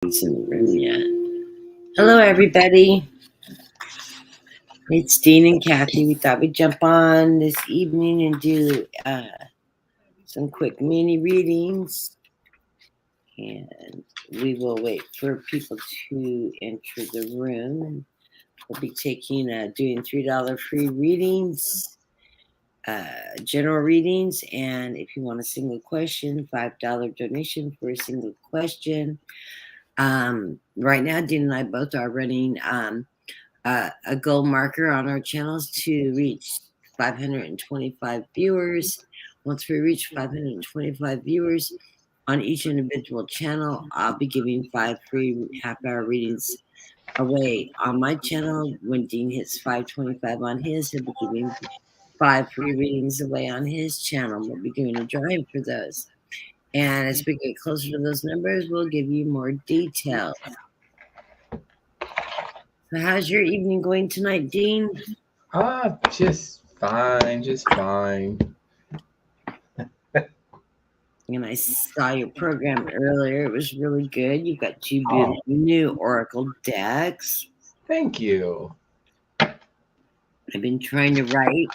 It's in the room yet. Hello, everybody. It's Dean and Kathy. We thought we'd jump on this evening and do some quick mini readings. And we will wait for people to enter the room. We'll be taking, doing $3 free readings, general readings. And if you want a single question, $5 donation for a single question. Right now, Dean and I both are running a goal marker on our channels to reach 525 viewers. Once we reach 525 viewers on each individual channel, I'll be giving 5 free half-hour readings away on my channel. When Dean hits 525 on his, he'll be giving 5 free readings away on his channel. We'll be doing a drawing for those. And as we get closer to those numbers, we'll give you more details. So how's your evening going tonight, Dean? Just fine. And I saw your program earlier. It was really good. You got 2 beautiful new Oracle decks. Thank you. I've been trying to write,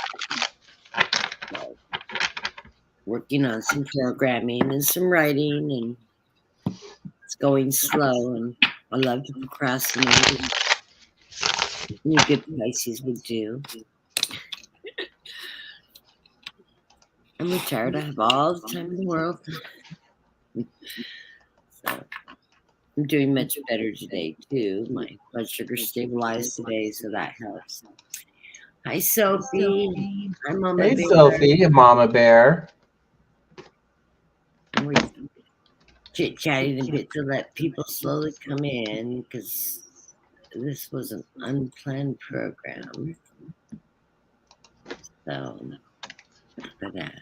working on some programming and some writing, and it's going slow, and I love to procrastinate. Any good Pisces would do. I'm retired. I have all the time in the world. So I'm doing much better today, too. My blood sugar stabilized today, so that helps. Hi, Sophie. Hi, Mama Hey, Bear. Sophie, Mama Bear. We're chit-chatting a bit to let people slowly come in, because this was an unplanned program. So, for that.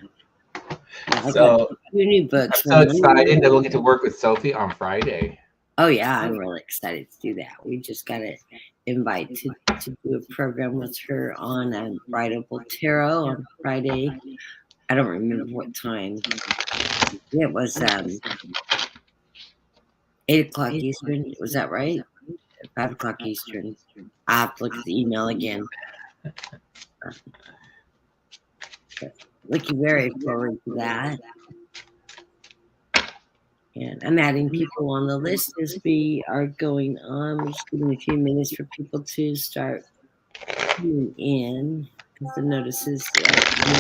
I got 2 new books. I'm so excited that we'll get to work with Sophie on Friday. Oh, yeah, I'm really excited to do that. We just got an invite to do a program with her on Bridal Tarot on Friday. I don't remember what time. It was 8 o'clock Eastern. Was that right? 5 o'clock Eastern. I have to look at the email again. Looking very forward to that. And I'm adding people on the list as we are going on. We're just giving a few minutes for people to start coming in, because the notices, we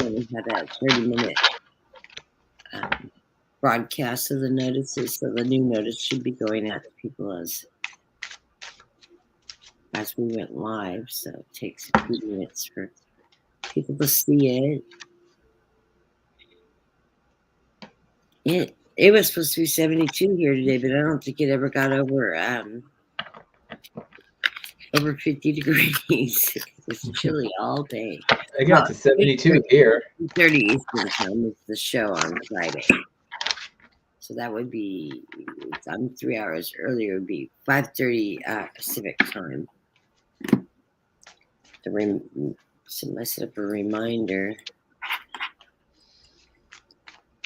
only had a 30-minute broadcast of the notices, so the new notice should be going out to people as we went live. So it takes a few minutes for people to see it. It was supposed to be 72 here today, but I don't think it ever got over 50 degrees. It was chilly all day. I got to 72 here. 30 Eastern time is the show on Friday. So that would be, I'm 3 hours earlier, it would be 5:30 Pacific time. So I set up a reminder.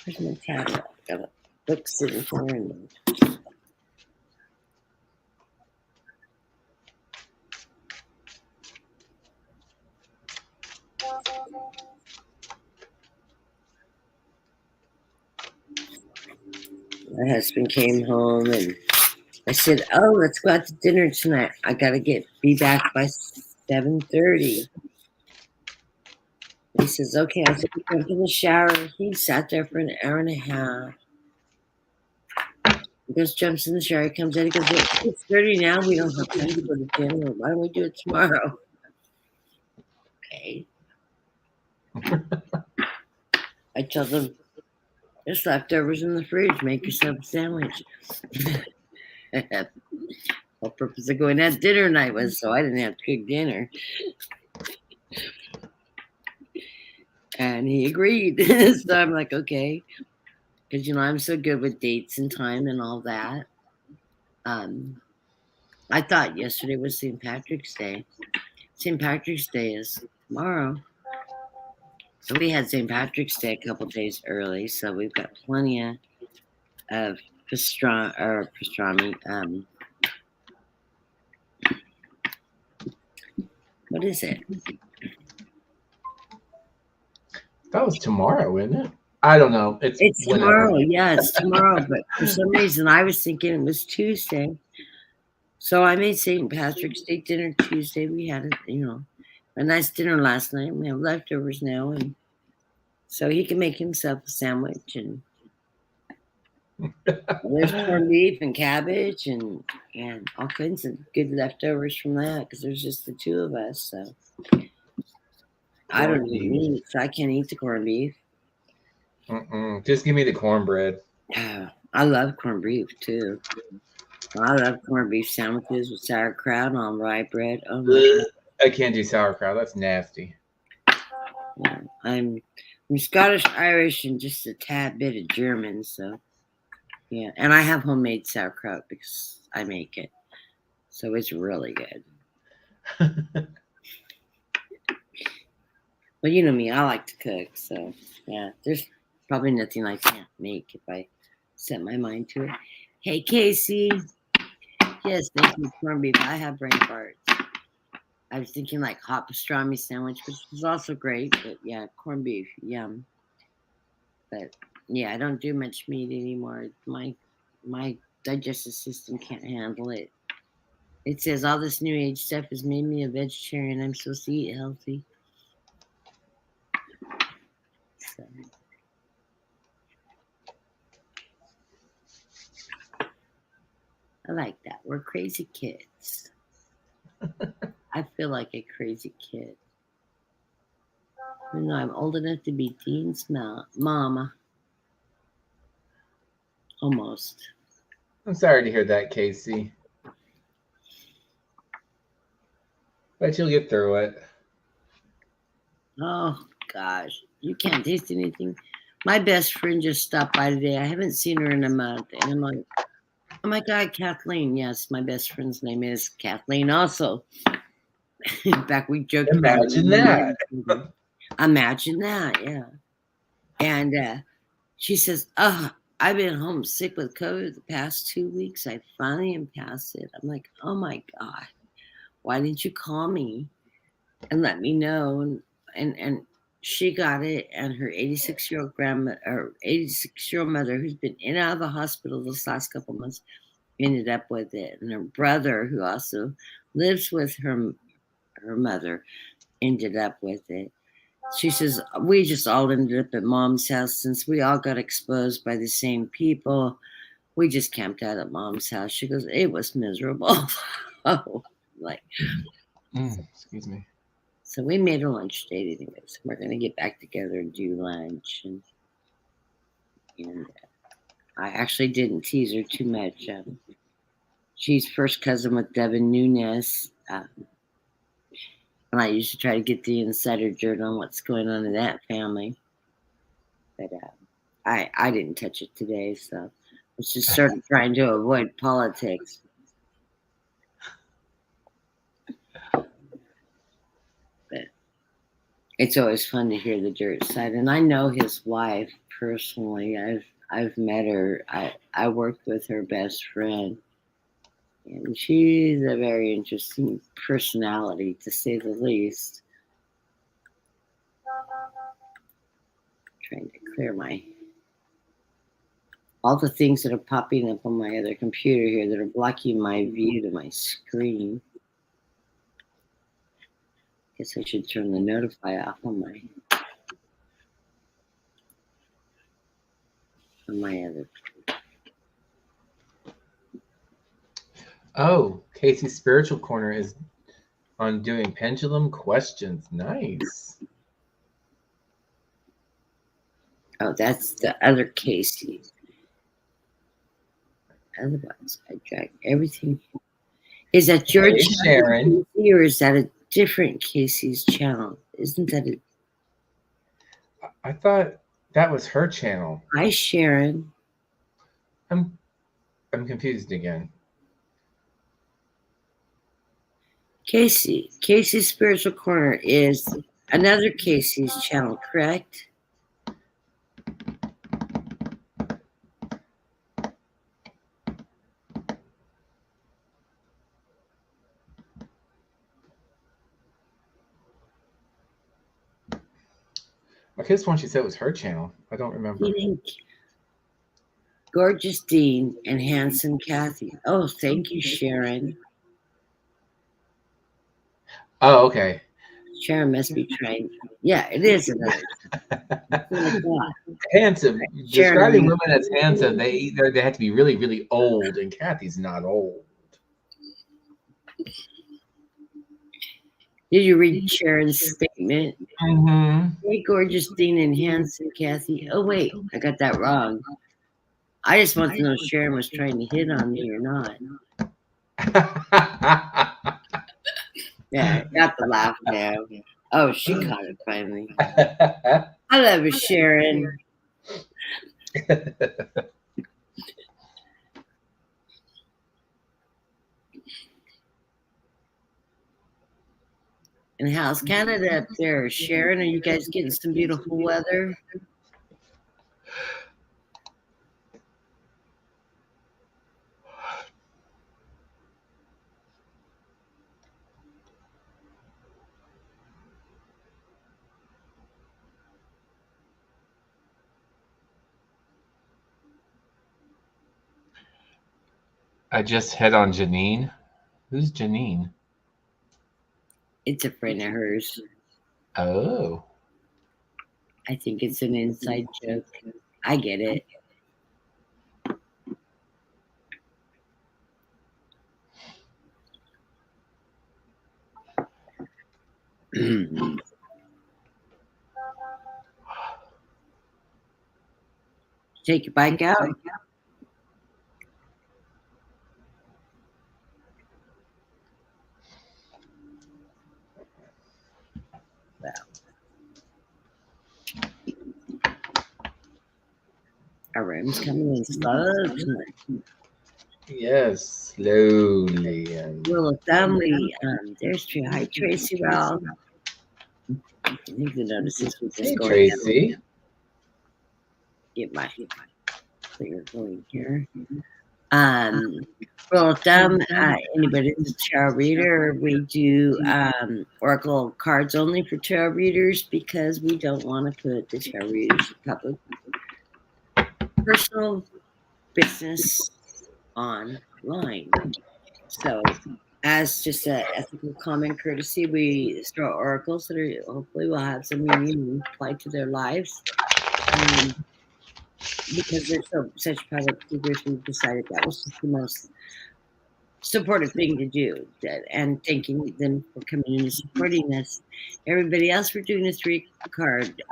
Where's my tablet? Got a book sitting here. My husband came home and I said, "Oh, let's go out to dinner tonight. I gotta be back by 7:30." He says, "Okay." I said, "Jump in the shower." He sat there for an hour and a half. He goes, jumps in the shower. He comes in. He goes, "It's 6:30 now. We don't have time to go to dinner. Why don't we do it tomorrow?" Okay. I told him, "There's leftovers in the fridge. Make yourself a sandwich." The whole purpose of going out dinner night was so I didn't have to cook dinner. And he agreed. So I'm like, okay. Because, I'm so good with dates and time and all that. I thought yesterday was St. Patrick's Day. St. Patrick's Day is tomorrow. So we had St. Patrick's Day a couple days early. So we've got plenty of pastrami. What is it? That was tomorrow, isn't it? I don't know. It's whenever. Tomorrow. Yeah, it's tomorrow. But for some reason, I was thinking it was Tuesday. So I made St. Patrick's Day dinner Tuesday. We had a nice dinner last night. We have leftovers now, and so he can make himself a sandwich. And there's corned beef and cabbage and all kinds of good leftovers from that because there's just the two of us. So I don't eat meat, so I can't eat the corned beef. Just give me the cornbread. I love corned beef too. I love corned beef sandwiches with sauerkraut on rye bread. Oh my God. I can't do sauerkraut. That's nasty. Yeah, I'm Scottish, Irish, and just a tad bit of German. So yeah, and I have homemade sauerkraut because I make it, so it's really good. Well, you know me, I like to cook, so yeah, there's probably nothing I can't make if I set my mind to it. Hey, Casey. Yes, thank you, corned beef. I have brain farts. I was thinking like hot pastrami sandwich, which is also great, but yeah, corned beef, yum. But yeah, I don't do much meat anymore. My digestive system can't handle it. It says all this new age stuff has made me a vegetarian. I'm supposed to eat healthy. So. I like that. We're crazy kids. I feel like a crazy kid. Even though I'm old enough to be Dean's mama. Almost. I'm sorry to hear that, Casey. But you'll get through it. Oh, gosh. You can't taste anything. My best friend just stopped by today. I haven't seen her in a month. And I'm like, oh my God, Kathleen. Yes, my best friend's name is Kathleen also. In fact, we joked Imagine that. Imagine that, yeah. And she says, oh, I've been homesick with COVID the past 2 weeks. I finally am past it. I'm like, oh my God, why didn't you call me and let me know? And she got it, and her 86-year-old grandma or 86-year-old mother, who's been in and out of the hospital this last couple of months, ended up with it. And her brother, who also lives with her mother, ended up with it. She says, we just all ended up at Mom's house since we all got exposed by the same people. We just camped out at Mom's house. She goes, it was miserable. Oh, like, excuse me. So we made a lunch date anyways. We're going to get back together and do lunch. And I actually didn't tease her too much. She's first cousin with Devin Nunes. And I used to try to get the insider dirt on what's going on in that family. But I didn't touch it today, so I just started trying to avoid politics. But it's always fun to hear the dirt side. And I know his wife personally. I've met her. I worked with her best friend. And she's a very interesting personality, to say the least. Trying to clear all the things that are popping up on my other computer here that are blocking my view to my screen. Guess I should turn the notify off on my other. Oh, Casey's Spiritual Corner is on doing pendulum questions. Nice. Oh, that's the other Casey. Otherwise, I drag everything. Is that your channel, Sharon? Or is that a different Casey's channel? Isn't that a... I thought that was her channel. Hi, Sharon. I'm confused again. Casey's Spiritual Corner is another Casey's channel, correct? I guess one she said was her channel. I don't remember. Gorgeous Dean and Handsome Kathy. Oh, thank you, Sharon. Oh, okay. Sharon must be trying. Yeah, it is another. Handsome. Sharon, Describing women as handsome, they have to be really, really old, and Kathy's not old. did you read Sharon's statement? Mm-hmm. Hey, Gorgeous Dean and Handsome Kathy. Oh, wait, I got that wrong. I just want to know if Sharon was trying to hit on me or not. Yeah, got the laugh now. Oh, she caught it finally. I love you, Sharon. And how's Canada up there? Sharon, are you guys getting some beautiful weather? I just hit on Janine. Who's Janine? It's a friend of hers. Oh. I think it's an inside joke. I get it. Take your bike out. Well, our room's coming in slow tonight. Yes, slowly. Rule of thumb, there's Trey. Hi, Tracy Ralph. I think the notices we just Hey, going Tracy. down. Get my clear going here. Rule of thumb, anybody that's a tarot reader, we do oracle cards only for tarot readers because we don't want to put the tarot readers in public personal business online. So, as just a ethical common courtesy, we throw oracles that are hopefully will have some meaning and apply to their lives. Because they're such public figures, we decided that was just the most supportive thing to do. And thanking them for coming in and supporting us. Everybody else, we're doing a 3-card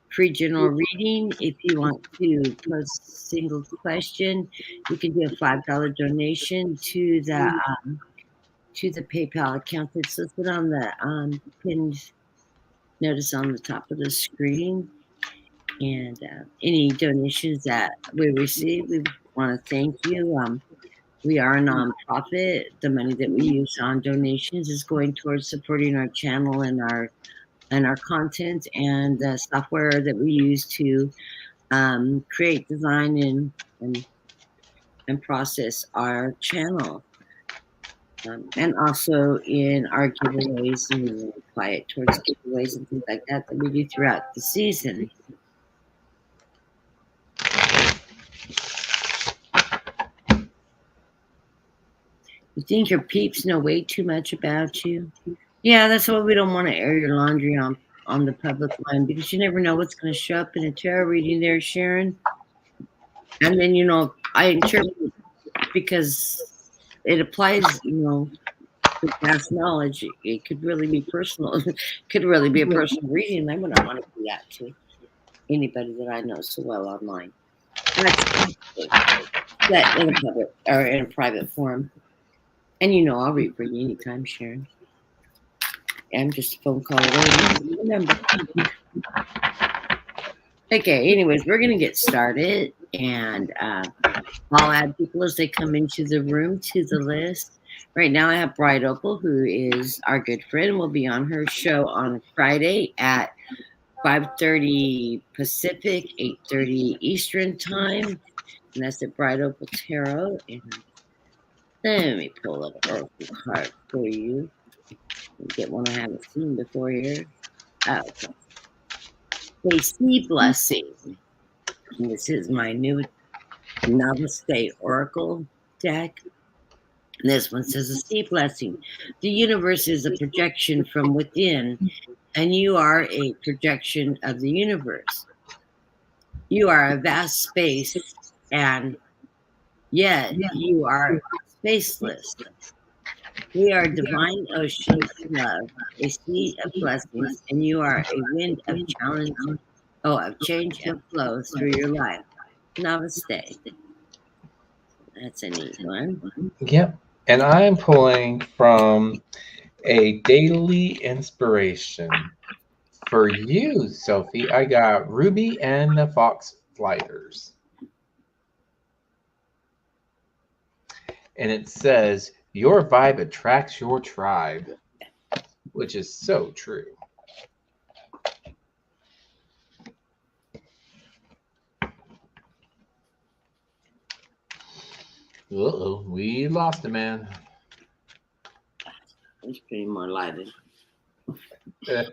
free general reading. If you want to post a single question, you can do a $5 donation to the PayPal account that's listed on the pinned notice on the top of the screen. And any donations that we receive, we want to thank you. We are a nonprofit. The money that we use on donations is going towards supporting our channel and our content and the software that we use to create, design, and process our channel. And also in our giveaways, and we apply it towards giveaways and things like that we do throughout the season. You think your peeps know way too much about you? Yeah, that's why we don't want to air your laundry on the public line, because you never know what's going to show up in a tarot reading there, Sharon. And then, I interpret because it applies, to past knowledge. It could really be personal. It could really be a personal reading. I wouldn't want to do that to anybody that I know so well online. That's that in a public or in a private forum. And I'll read for you anytime, Sharon. I'm just a phone call away. Remember. Okay, anyways, we're going to get started. And I'll add people as they come into the room to the list. Right now I have Bride Opal, who is our good friend. Will be on her show on Friday at 5:30 Pacific, 8:30 Eastern time. And that's at Bride Opal Tarot. And let me pull up an oracle card for you. Get one I haven't seen before here. Oh, okay. a sea blessing. And this is my new Namaste Oracle deck. This one says a sea blessing. The universe is a projection from within, and you are a projection of the universe. You are a vast space, and yet you are spaceless. We are divine ocean of love, a sea of blessings, and you are a wind of of change and flow through your life. Namaste. That's a neat one. Yep. And I'm pulling from a daily inspiration. For you, Sophie, I got Ruby and the Fox Flighters. And it says, your vibe attracts your tribe, which is so true. Uh-oh, we lost a man. It's pretty more lighted. Eh.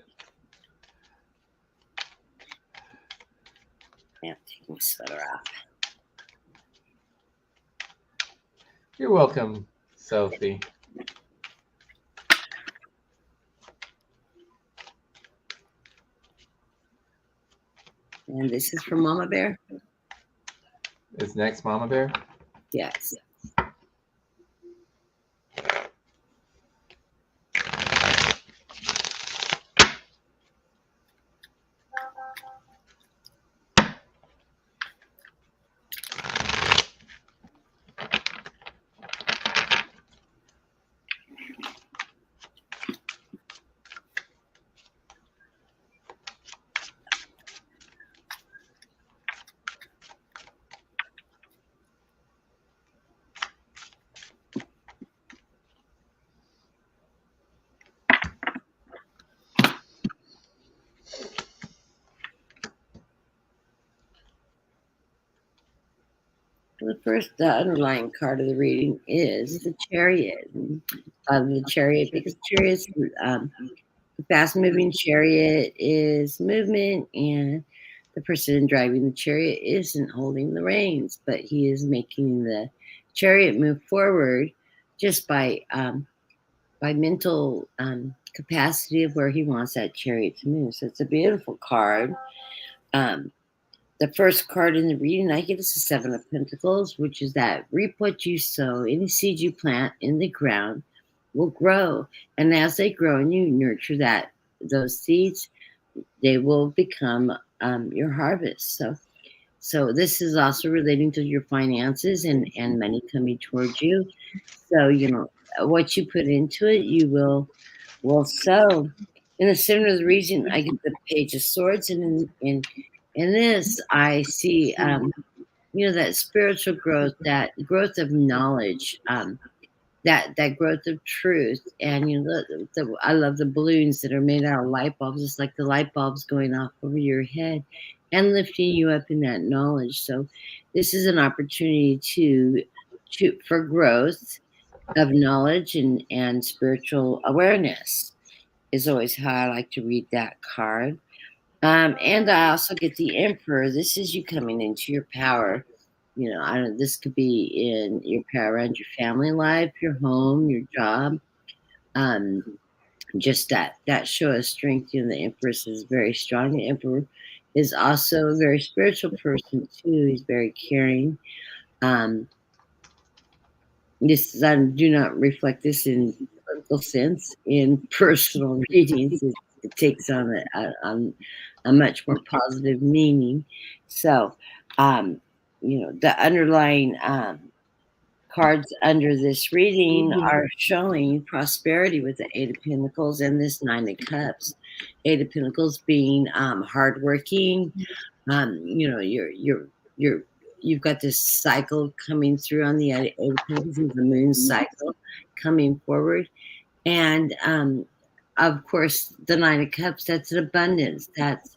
Yeah, take my sweater off. You're welcome, Sophie. And this is from Mama Bear? Is next Mama Bear? Yes. The underlying card of the reading is the Chariot. The Chariot, because Chariot's the fast-moving chariot is movement, and the person driving the chariot isn't holding the reins, but he is making the chariot move forward just by mental capacity of where he wants that chariot to move. So it's a beautiful card. The first card in the reading I get is the Seven of Pentacles, which is that reap what you sow. Any seed you plant in the ground will grow. And as they grow and you nurture those seeds, they will become your harvest. So this is also relating to your finances and money coming towards you. So, what you put into it, you will sow. In the center of the reading, I get the Page of Swords, and in this, I see, that spiritual growth, that growth of knowledge, that growth of truth. And, I love the balloons that are made out of light bulbs. It's like the light bulbs going off over your head and lifting you up in that knowledge. So this is an opportunity for growth of knowledge and spiritual awareness is always how I like to read that card. And I also get the Emperor. This is you coming into your power. This could be in your power around your family life, your home, your job. Just that show of strength. The Empress is very strong. The Emperor is also a very spiritual person too. He's very caring. I do not reflect this in political sense. In personal readings, it takes on a much more positive meaning. So, the underlying cards under this reading are showing prosperity with the Eight of Pentacles and this Nine of Cups. Eight of Pentacles being hardworking. You've got this cycle coming through on the Eight of Pentacles, the moon cycle coming forward. And of course, the Nine of Cups, that's an abundance. That's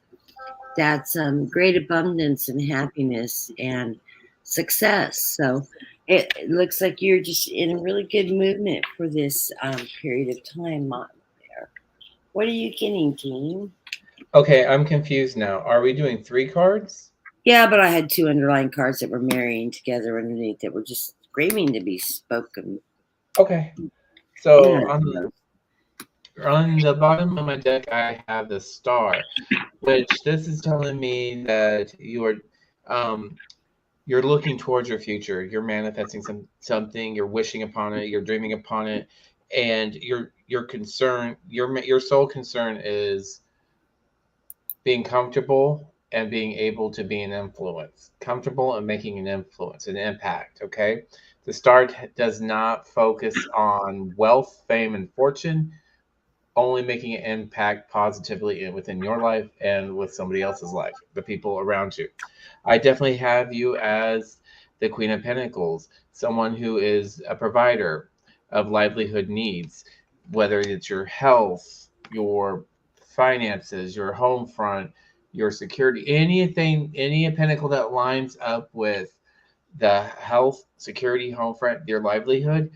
great abundance and happiness and success. So it looks like you're just in a really good movement for this period of time. What are you getting, team? Okay, I'm confused now. Are we doing 3 cards? Yeah, but I had 2 underlying cards that were marrying together underneath that were just screaming to be spoken. Okay. Yeah. So on the bottom of my deck, I have the star, which this is telling me that um, you're looking towards your future. You're manifesting something. You're wishing upon it. You're dreaming upon it, and your concern, your sole concern is being comfortable and being able to be an influence, comfortable and making an influence, an impact. Okay, the star does not focus on wealth, fame, and fortune, only making an impact positively within your life and with somebody else's life, the people around you. I definitely have you as the Queen of Pentacles, someone who is a provider of livelihood needs, whether it's your health, your finances, your home front, your security, anything, any pentacle that lines up with the health, security, home front, your livelihood,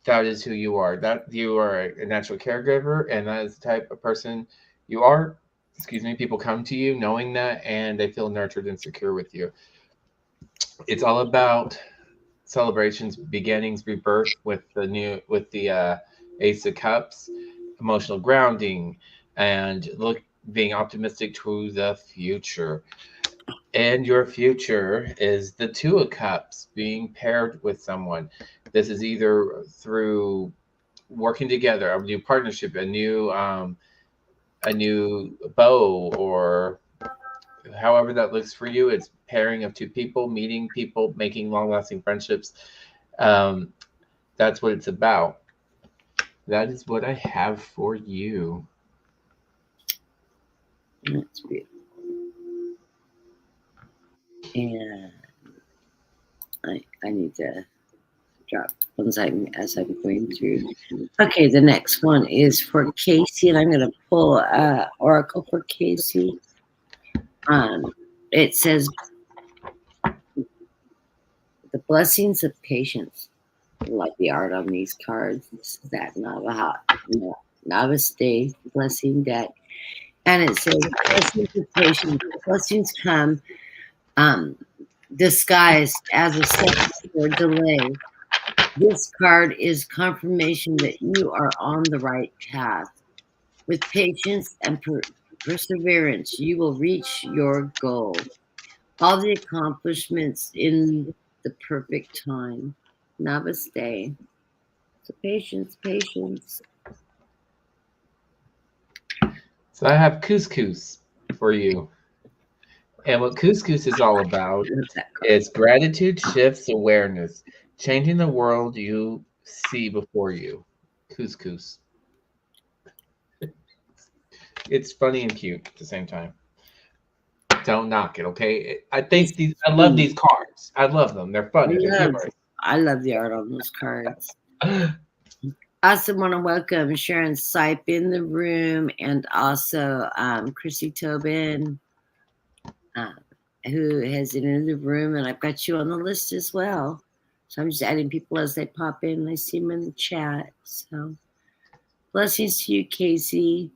that is who you are. That you are a natural caregiver, and that is the type of person you are. Excuse me. People come to you knowing that, and they feel nurtured and secure with you. It's all about celebrations, beginnings, rebirth with the Ace of Cups, emotional grounding, and being optimistic to the future. And your future is the Two of Cups, being paired with someone. This is either through working together, a new partnership, a new bow, or however that looks for you. It's pairing of two people, meeting people, making long lasting friendships. Um, that's what it's about. That is what I have for you. That's beautiful. And I need to drop ones as I'm going through. Okay, the next one is for Casey, and I'm going to pull Oracle for Casey. It says the blessings of patience. I like the art on these cards. This is that Novice Day blessing deck. And it says blessings of patience. Blessings come disguised as a setback or delay. This card is confirmation that you are on the right path. With patience and perseverance, you will reach your goal. All the accomplishments in the perfect time. Namaste. So patience, patience. So I have couscous for you. And what couscous is all about is gratitude shifts awareness, changing the world you see before you. Couscous. It's funny and cute at the same time. Don't knock it, okay? It's I love these cards. I love them. They're I funny. They're love humorous. I love the art on those cards. I also want to welcome Sharon Sipe in the room and also Chrissy Tobin, uh, who has entered the room, and I've got you on the list as well. So I'm just adding people as they pop in. I see them in the chat. So blessings to you, Casey.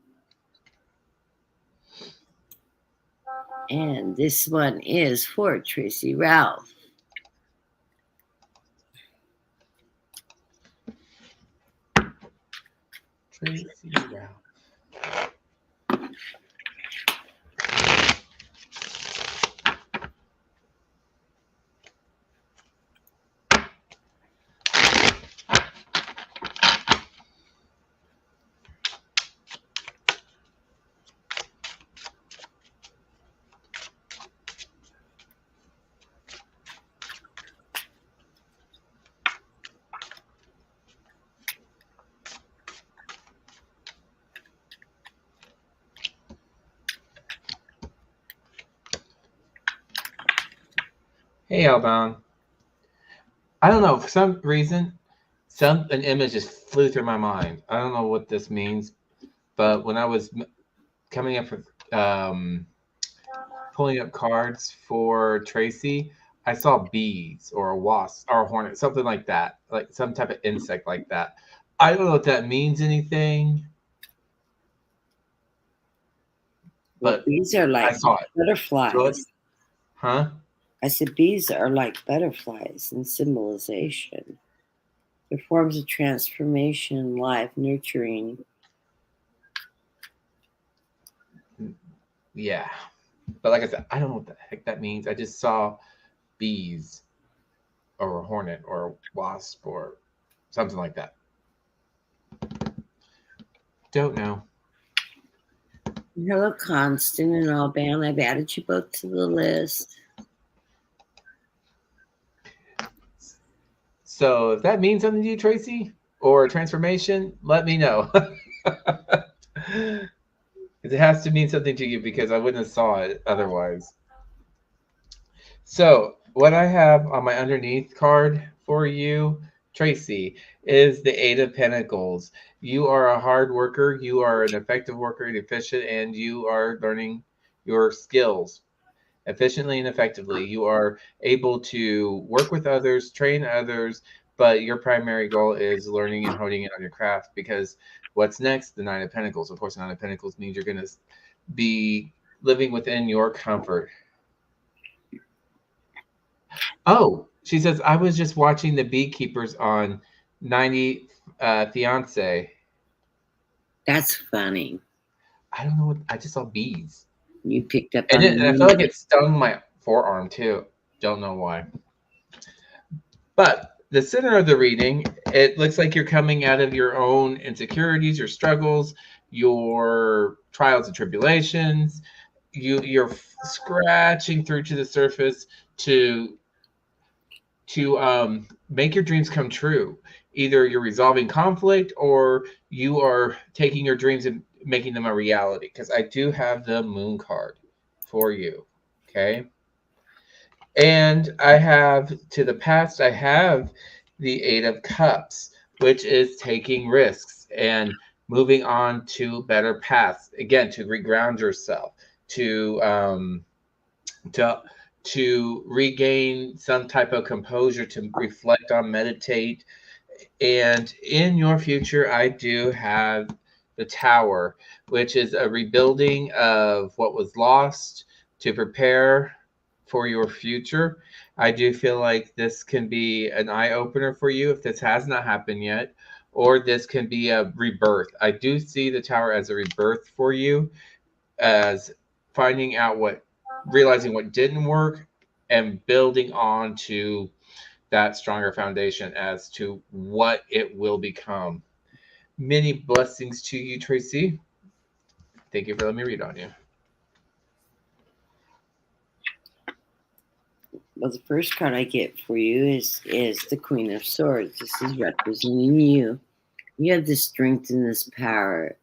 And this one is for Tracy Ralph. Tracy Ralph. Hey, Alban. I don't know. For some reason, an image just flew through my mind. I don't know what this means, but when I was coming up with pulling up cards for Tracy, I saw bees or a wasp or a hornet, something like that, like some type of insect like that. I don't know if that means anything, Well, but bees are I like saw it. So butterflies. huh? I said bees are like butterflies in symbolization. They're forms of transformation, life, nurturing. Yeah. But like I said, I don't know what the heck that means. I just saw bees or a hornet or a wasp or something like that. Don't know. Hello, Constant and Alabama. I've added you both to the list. So if that means something to you, Tracy, or a transformation, let me know. It has to mean something to you because I wouldn't have saw it otherwise. So what I have on my underneath card for you, Tracy, is the Eight of Pentacles. You are a hard worker, you are an effective worker and efficient, and you are learning your skills efficiently and effectively. You are able to work with others, train others, but your primary goal is learning and honing in on your craft because what's next? The Nine of Pentacles. Of course, the Nine of Pentacles means you're going to be living within your comfort. Oh, she says, I was just watching the beekeepers on 90 Fiance. That's funny. I don't know what, I just saw bees. You picked up And, on the and I feel like music. it stung my forearm too. Don't know why. But the center of the reading, it looks like you're coming out of your own insecurities, your struggles, your trials and tribulations. You're scratching through to the surface to make your dreams come true. Either you're resolving conflict or you are taking your dreams and making them a reality. Because I do have the moon card for you. Okay. And I have to the past, I have the Eight of Cups, which is taking risks and moving on to better paths. Again, to reground yourself, to to to regain some type of composure, to reflect on, meditate. And in your future, I do have the Tower, which is a rebuilding of what was lost to prepare for your future. I do feel like this can be an eye opener for you if this has not happened yet, or this can be a rebirth. I do see the Tower as a rebirth for you, as finding out what, realizing what didn't work, and building on to that stronger foundation as to what it will become. Many blessings to you, Tracy. Thank you for letting me read on you. Well, the first card I get for you is the Queen of Swords. This is representing you. You have this strength and this power.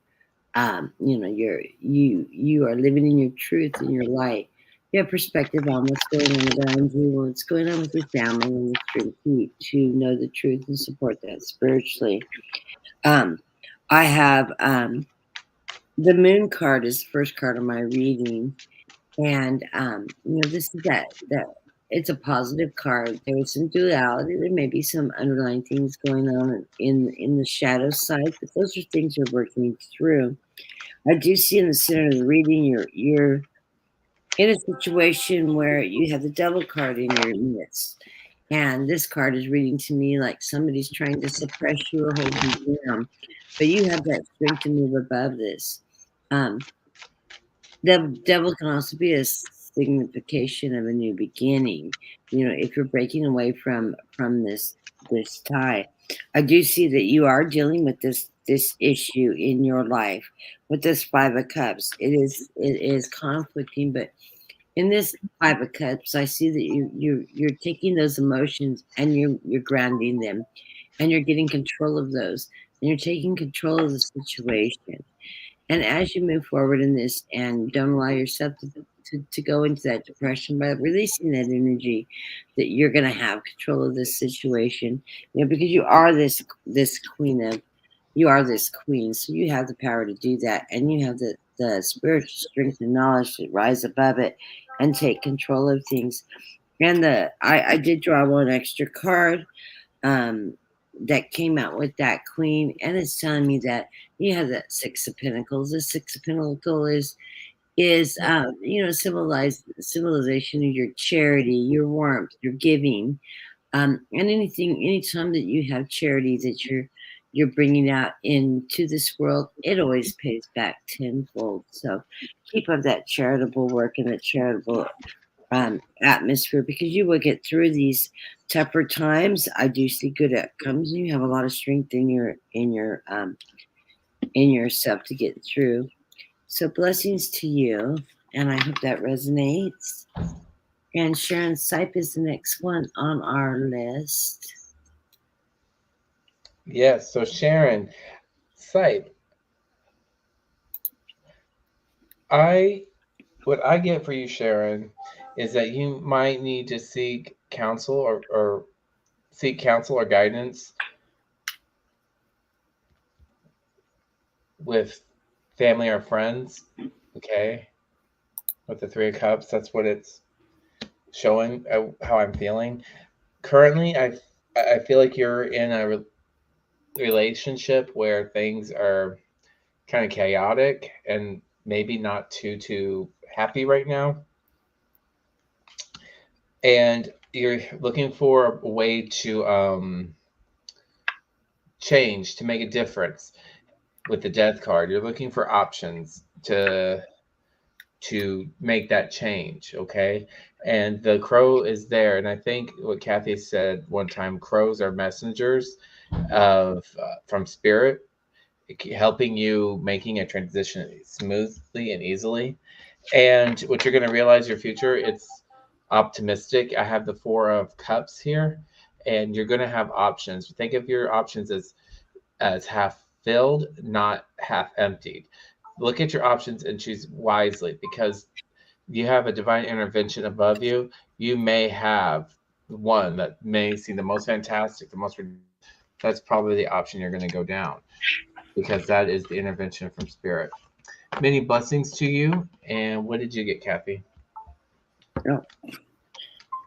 You are living in your truth and your light. You have perspective on what's going on around you, what's going on with your family, and the strength to know the truth and support that spiritually. Um, I have the Moon card is the first card of my reading, and this is that it's a positive card. There's some duality. There may be some underlying things going on in the shadow side, but those are things you're working through. I do see in the center of the reading you're in a situation where you have the Devil card in your midst. And this card is reading to me like somebody's trying to suppress you or hold you down. But you have that strength to move above this. Um, the devil can also be a signification of a new beginning. If you're breaking away from this tie, I do see that you are dealing with this issue in your life with this Five of Cups. It is conflicting, but in this Five of Cups, I see that you're taking those emotions and you're grounding them, and you're getting control of those, and you're taking control of the situation. And as you move forward in this and don't allow yourself to go into that depression by releasing that energy, that you're going to have control of this situation, because you are this queen of, you are this queen. So you have the power to do that. And you have the spiritual strength and knowledge to rise above it and take control of things. And I did draw one extra card um, that came out with that queen, and it's telling me that you have that Six of Pentacles. The Six of Pentacles is symbolization of your charity, your warmth, your giving, and anytime that you have charity that you're bringing out into this world, it always pays back tenfold. So keep up that charitable work and that charitable atmosphere, because you will get through these tougher times. I do see good outcomes. You have a lot of strength in yourself to get through. So blessings to you, and I hope that resonates. And Sharon Sipe is the next one on our list. Yes. So Sharon Sipe, what I get for you, Sharon, is that you might need to seek counsel or seek counsel or guidance with family or friends. Okay, with the Three of Cups, that's what it's showing how I'm feeling currently. I feel like you're in a relationship where things are kind of chaotic and maybe not too happy right now, and you're looking for a way to change, to make a difference. With the Death card, you're looking for options to make that change. Okay, and the crow is there, and I think what Kathy said one time, crows are messengers of from spirit, helping you making a transition smoothly and easily. And what you're going to realize your future, it's optimistic. I have the Four of Cups here, and you're going to have options. Think of your options as half filled, not half emptied. Look at your options and choose wisely, because you have a divine intervention above you. You may have one that may seem the most fantastic, the most. That's probably the option you're going to go down, because that is the intervention from spirit. Many blessings to you. And what did you get, Kathy? Oh,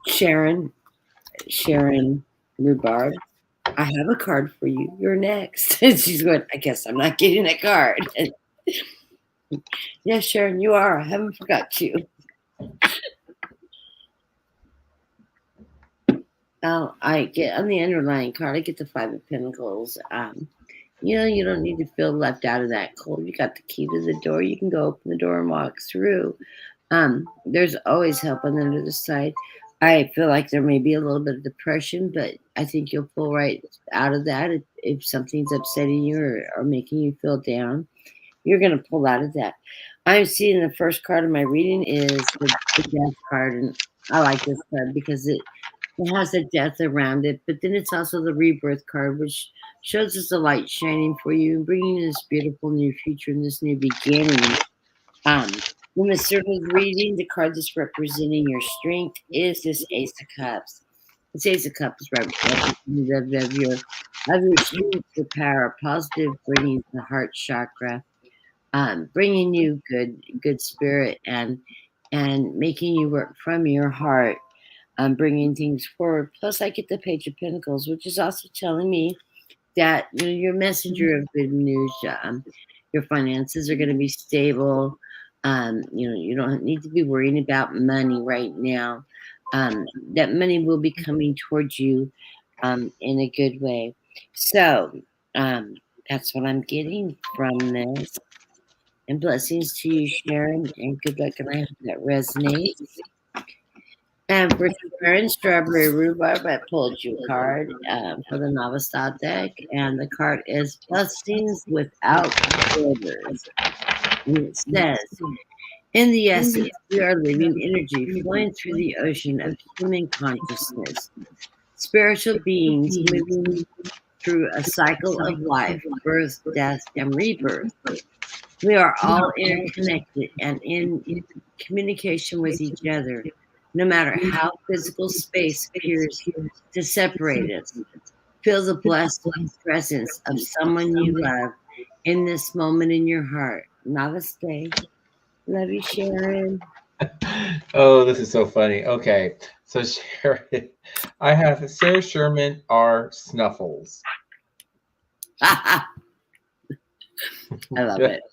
Sharon Rhubarb, I have a card for you. You're next. And she's going, I guess I'm not getting a card. Yes, Sharon, you are. I haven't forgot you. Oh, I get on the underlying card, I get the Five of Pentacles. You don't need to feel left out of that cold. You got the key to the door. You can go open the door and walk through. There's always help on the other side. I feel like there may be a little bit of depression, but I think you'll pull right out of that. If something's upsetting you or making you feel down, you're going to pull out of that. I'm seeing the first card of my reading is the Death card, and I like this card because it has a death around it, but then it's also the Rebirth card, which shows us the light shining for you and bringing this beautiful new future and this new beginning. When the circle's reading, the card that's representing your strength is this Ace of Cups. This Ace of Cups representative of your strength, your power, positive, bringing the heart chakra, bringing you good spirit and making you work from your heart, bringing things forward. Plus, I get the Page of Pentacles, which is also telling me that you're a messenger of good news. Your finances are going to be stable. You don't need to be worrying about money right now. That money will be coming towards you in a good way. So that's what I'm getting from this. And blessings to you, Sharon, and good luck. And I hope that resonates. And for Sharon Strawberry Rhubarb, I pulled you a card for the Novice deck, and the card is Blessings Without Borders. And it says, in the essence, we are living energy flowing through the ocean of human consciousness, spiritual beings moving through a cycle of life, birth, death, and rebirth. We are all interconnected and in communication with each other, no matter how physical space appears to separate us. Feel the blessed presence of someone you love in this moment in your heart. Namaste. Love you, Sharon. Oh, this is so funny. Okay, so Sharon, I have Sarah Sherman R. Snuffles. I love it.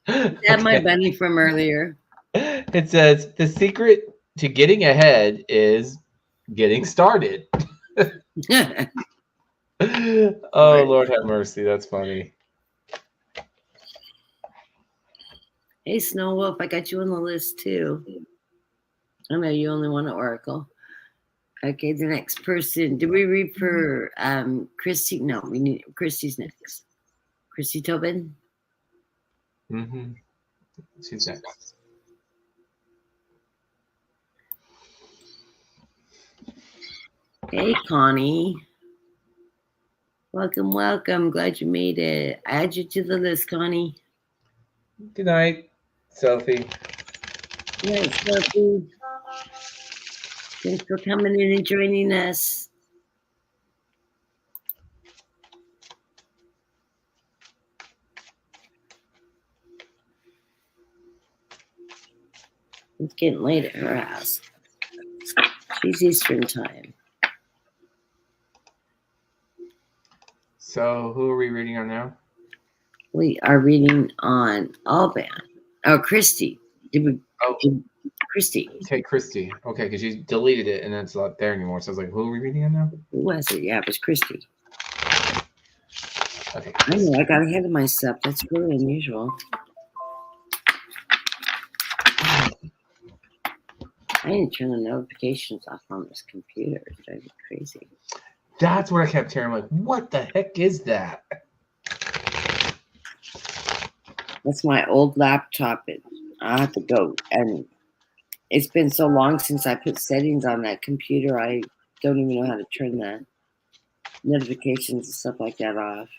Is that my bunny from earlier? It says the secret to getting ahead is getting started. Oh, Right. Lord have mercy. That's funny. Hey, Snow Wolf, I got you on the list too. I know you only want an oracle. Okay, the next person. Did we read for Christy? No, we need Christy's next. Christy Tobin. Hmm. She's next. Hey, Connie. Welcome, welcome. Glad you made it. I add you to the list, Connie. Good night, Sophie. Right, Sophie. Thanks for coming in and joining us. It's getting late at her house. She's Eastern time. So, who are we reading on now? We are reading on Alban. Oh, Christy. Oh, Christy. okay, Christy. Okay, because you deleted it and it's not there anymore. So I was like, who are we reading on now? Who was it? Yeah, it was Christy. Okay. I know, I got ahead of myself. That's really unusual. I didn't turn the notifications off on this computer. It's driving me crazy. That's what I kept hearing. I'm like, what the heck is that? That's my old laptop. I have to go. And it's been so long since I put settings on that computer. I don't even know how to turn the notifications and stuff like that off.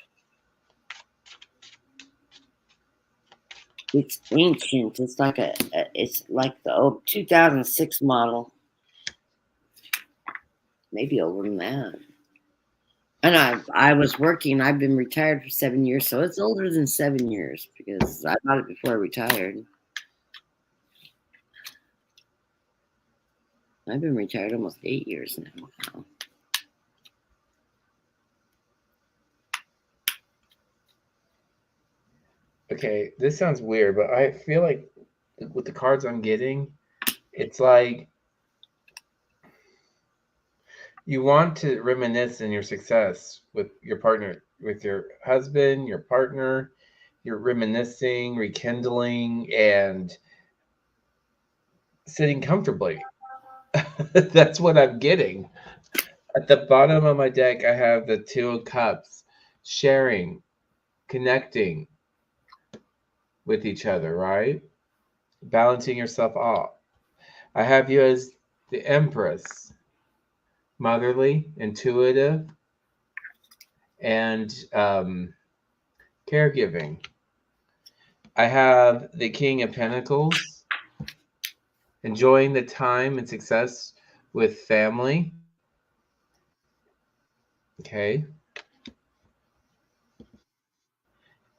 It's ancient. It's like it's like the old 2006 model. Maybe older than that. And I was working. I've been retired for 7 years, so it's older than 7 years because I bought it before I retired. I've been retired almost 8 years now. Okay, this sounds weird, but I feel like with the cards I'm getting, it's like you want to reminisce in your success with your partner, with your husband, your partner. You're reminiscing, rekindling, and sitting comfortably. That's what I'm getting. At the bottom of my deck, I have the Two of Cups, sharing, connecting with each other, right? Balancing yourself off. I have you as the Empress, motherly, intuitive, and caregiving. I have the King of Pentacles, enjoying the time and success with family. Okay.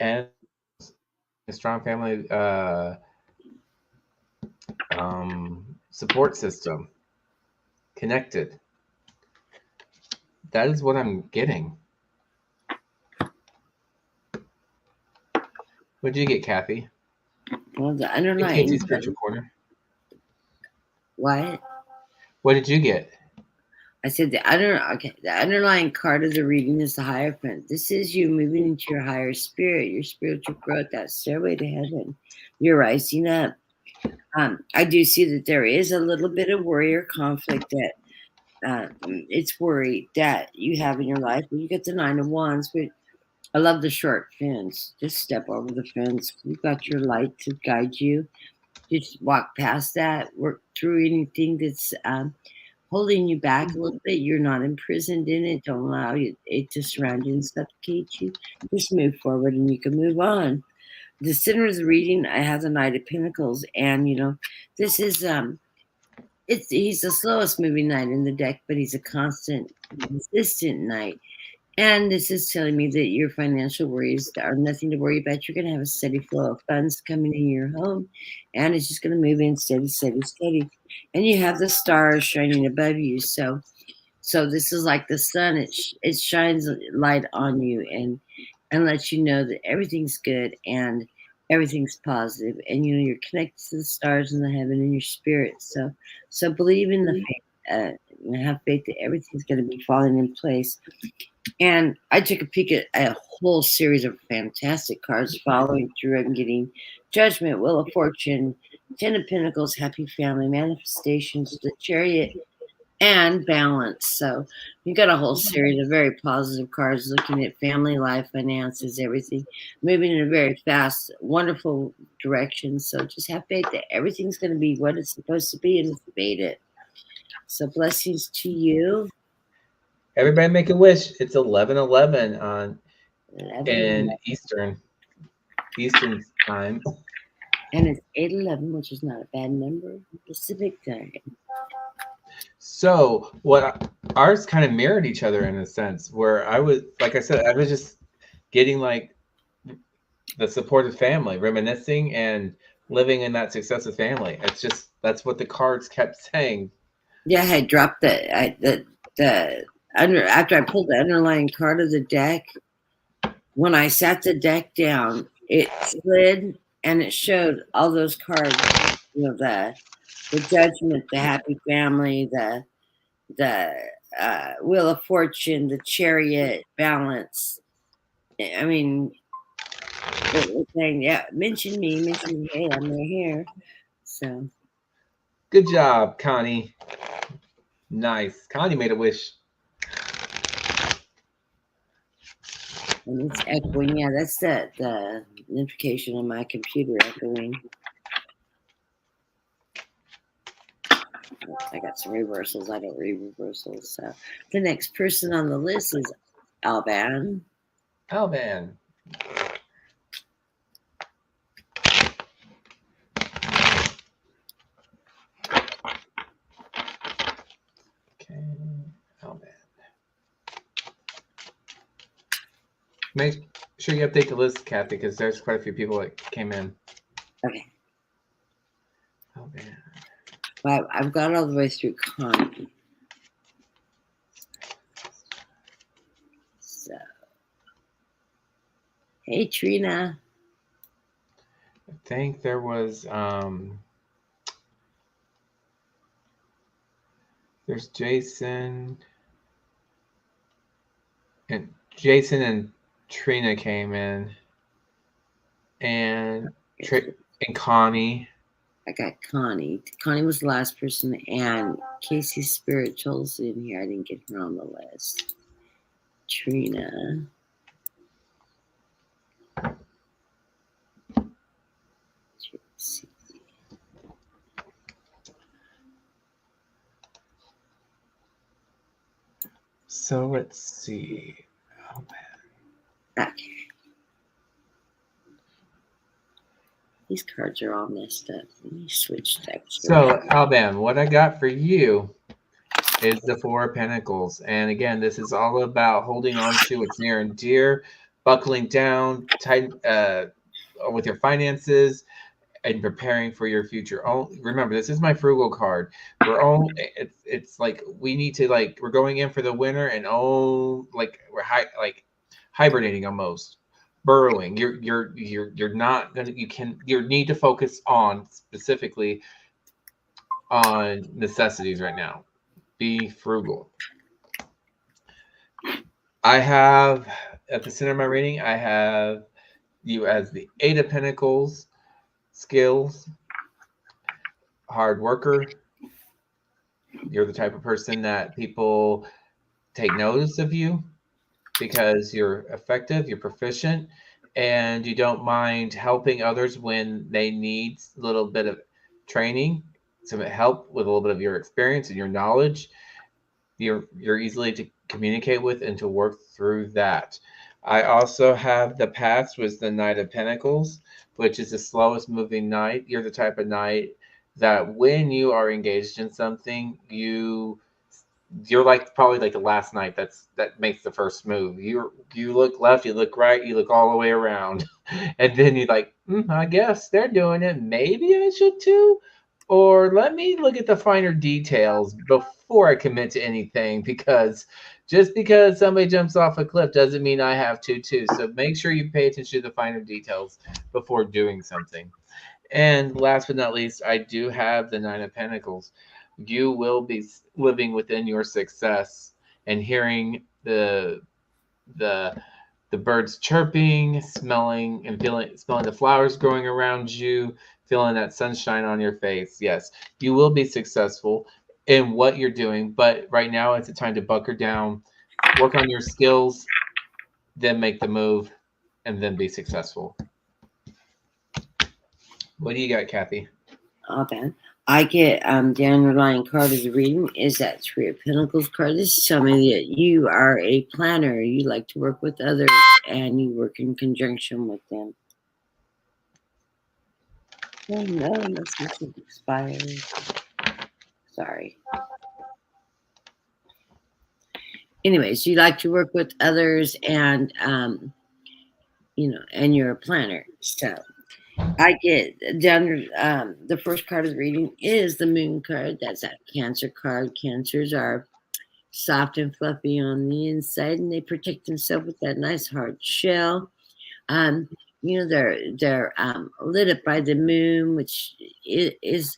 And a strong family support system. Connected. That is what I'm getting. What did you get, Kathy? Well, the In Katie's underlying Spiritual Corner. what? What did you get? I said the underlying card of the reading is the Hierophant. This is you moving into your higher spirit, your spiritual growth, that stairway to heaven. You're rising up. I do see that there is a little bit of worry or conflict that it's worry that you have in your life. When you get the Nine of Wands, but I love the short fence. Just step over the fence. You've got your light to guide you. Just walk past that. Work through anything that's holding you back a little bit. You're not imprisoned in it. Don't allow it to surround you and suffocate you. Just move forward and you can move on. The center of the reading, I have the Knight of Pentacles, and this is he's the slowest moving knight in the deck, but he's a constant, consistent knight. And this is telling me that your financial worries are nothing to worry about. You're going to have a steady flow of funds coming in your home, and it's just going to move in steady, steady, steady. And you have the stars shining above you. So this is like the sun. It shines light on you and lets you know that everything's good and everything's positive, and you're connected to the stars and the heaven and your spirit. So believe in the faith, and have faith that everything's going to be falling in place. And I took a peek at a whole series of fantastic cards following through. I'm getting Judgment, Wheel of Fortune, Ten of Pentacles, Happy Family, Manifestations, the Chariot, and Balance. So you got a whole series of very positive cards looking at family life, finances, everything, moving in a very fast, wonderful direction. So just have faith that everything's going to be what it's supposed to be, and it's made it. So blessings to you. Everybody make a wish. It's 11:11 on 11, in Eastern time. and it's 8:11, which is not a bad number. Pacific time. So what ours kind of mirrored each other in a sense, where I was, like I said, I was just getting like the supportive family, reminiscing and living in that successive family. It's just that's what the cards kept saying. Yeah, I dropped the under after I pulled the underlying card of the deck. When I sat the deck down, it slid and it showed all those cards. The Judgment, the Happy Family, the Wheel of Fortune, the Chariot, Balance. I mean, it was saying, yeah, mention me. Hey, I'm right here. So Good job, Connie. Nice. Connie made a wish. and it's echoing. Yeah, that's the notification on my computer echoing. I got some reversals. I don't read reversals. So the next person on the list is Alban. Oh man. Okay. Oh man. Make sure you update the list, Kathy, because there's quite a few people that came in. Okay. Oh man. Well, I've got all the way through Connie. So, hey, Trina. I think there was there's Jason and Trina came in, and Connie. I got Connie. Connie was the last person, and Casey Spiritual's in here. I didn't get her on the list. Trina. So let's see. Oh man. Okay. These cards are all messed up. Let me switch decks. So, Alban, what I got for you is the Four of Pentacles. And again, this is all about holding on to what's near and dear, buckling down tight with your finances, and preparing for your future. Oh, remember, this is my frugal card. It's like we need to we're going in for the winter, and we're hibernating almost. Burrowing. You're not gonna you need to focus on specifically on necessities right now. Be frugal. I have at the center of my reading, I have you as the Eight of Pentacles, skills, hard worker. You're the type of person that people take notice of you because you're effective, you're proficient, and you don't mind helping others when they need a little bit of training, some help with a little bit of your experience and your knowledge. You're easily to communicate with and to work through that. I also have the Pass was the Knight of Pentacles, which is the slowest moving knight. You're the type of knight that when you are engaged in something, you're probably like the last knight that makes the first move. You look left, you look right, you look all the way around, and then you're like, I guess they're doing it. Maybe I should too. Or let me look at the finer details before I commit to anything, because just because somebody jumps off a cliff doesn't mean I have to too. So make sure you pay attention to the finer details before doing something. And last but not least, I do have the Nine of Pentacles. You will be living within your success and hearing the the birds chirping, smelling and smelling the flowers growing around you, feeling that sunshine on your face. Yes, you will be successful in what you're doing, but right now it's a time to bunker down, work on your skills, then make the move, and then be successful. What do you got, Kathy? Oh, man. I get the underlying card of the reading is that Three of Pentacles card. This is telling me that you are a planner. You like to work with others and you work in conjunction with them. Oh no, this is expired. Sorry. Anyways, you like to work with others and and you're a planner. So I get down the first card of the reading is the Moon card. That's that Cancer card. Cancers are soft and fluffy on the inside, and they protect themselves with that nice hard shell. They're lit up by the moon, which is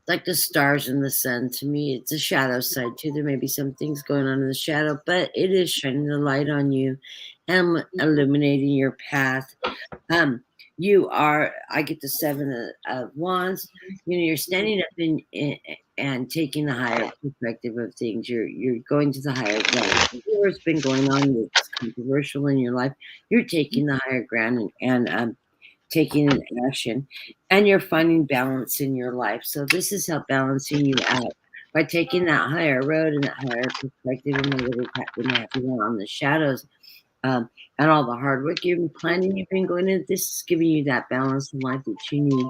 like the stars and the sun. To me, it's a shadow side too. There may be some things going on in the shadow, but it is shining the light on you and illuminating your path. I get the Seven of Wands. You're standing up and taking the higher perspective of things. You're going to the higher ground. Whatever's been going on that's controversial in your life, you're taking the higher ground and taking an action, and you're finding balance in your life. So this is how balancing you out by taking that higher road and that higher perspective and whatever's happening on the shadows. And all the hard work you've been planning, you've been going into this is giving you that balance in life that you need.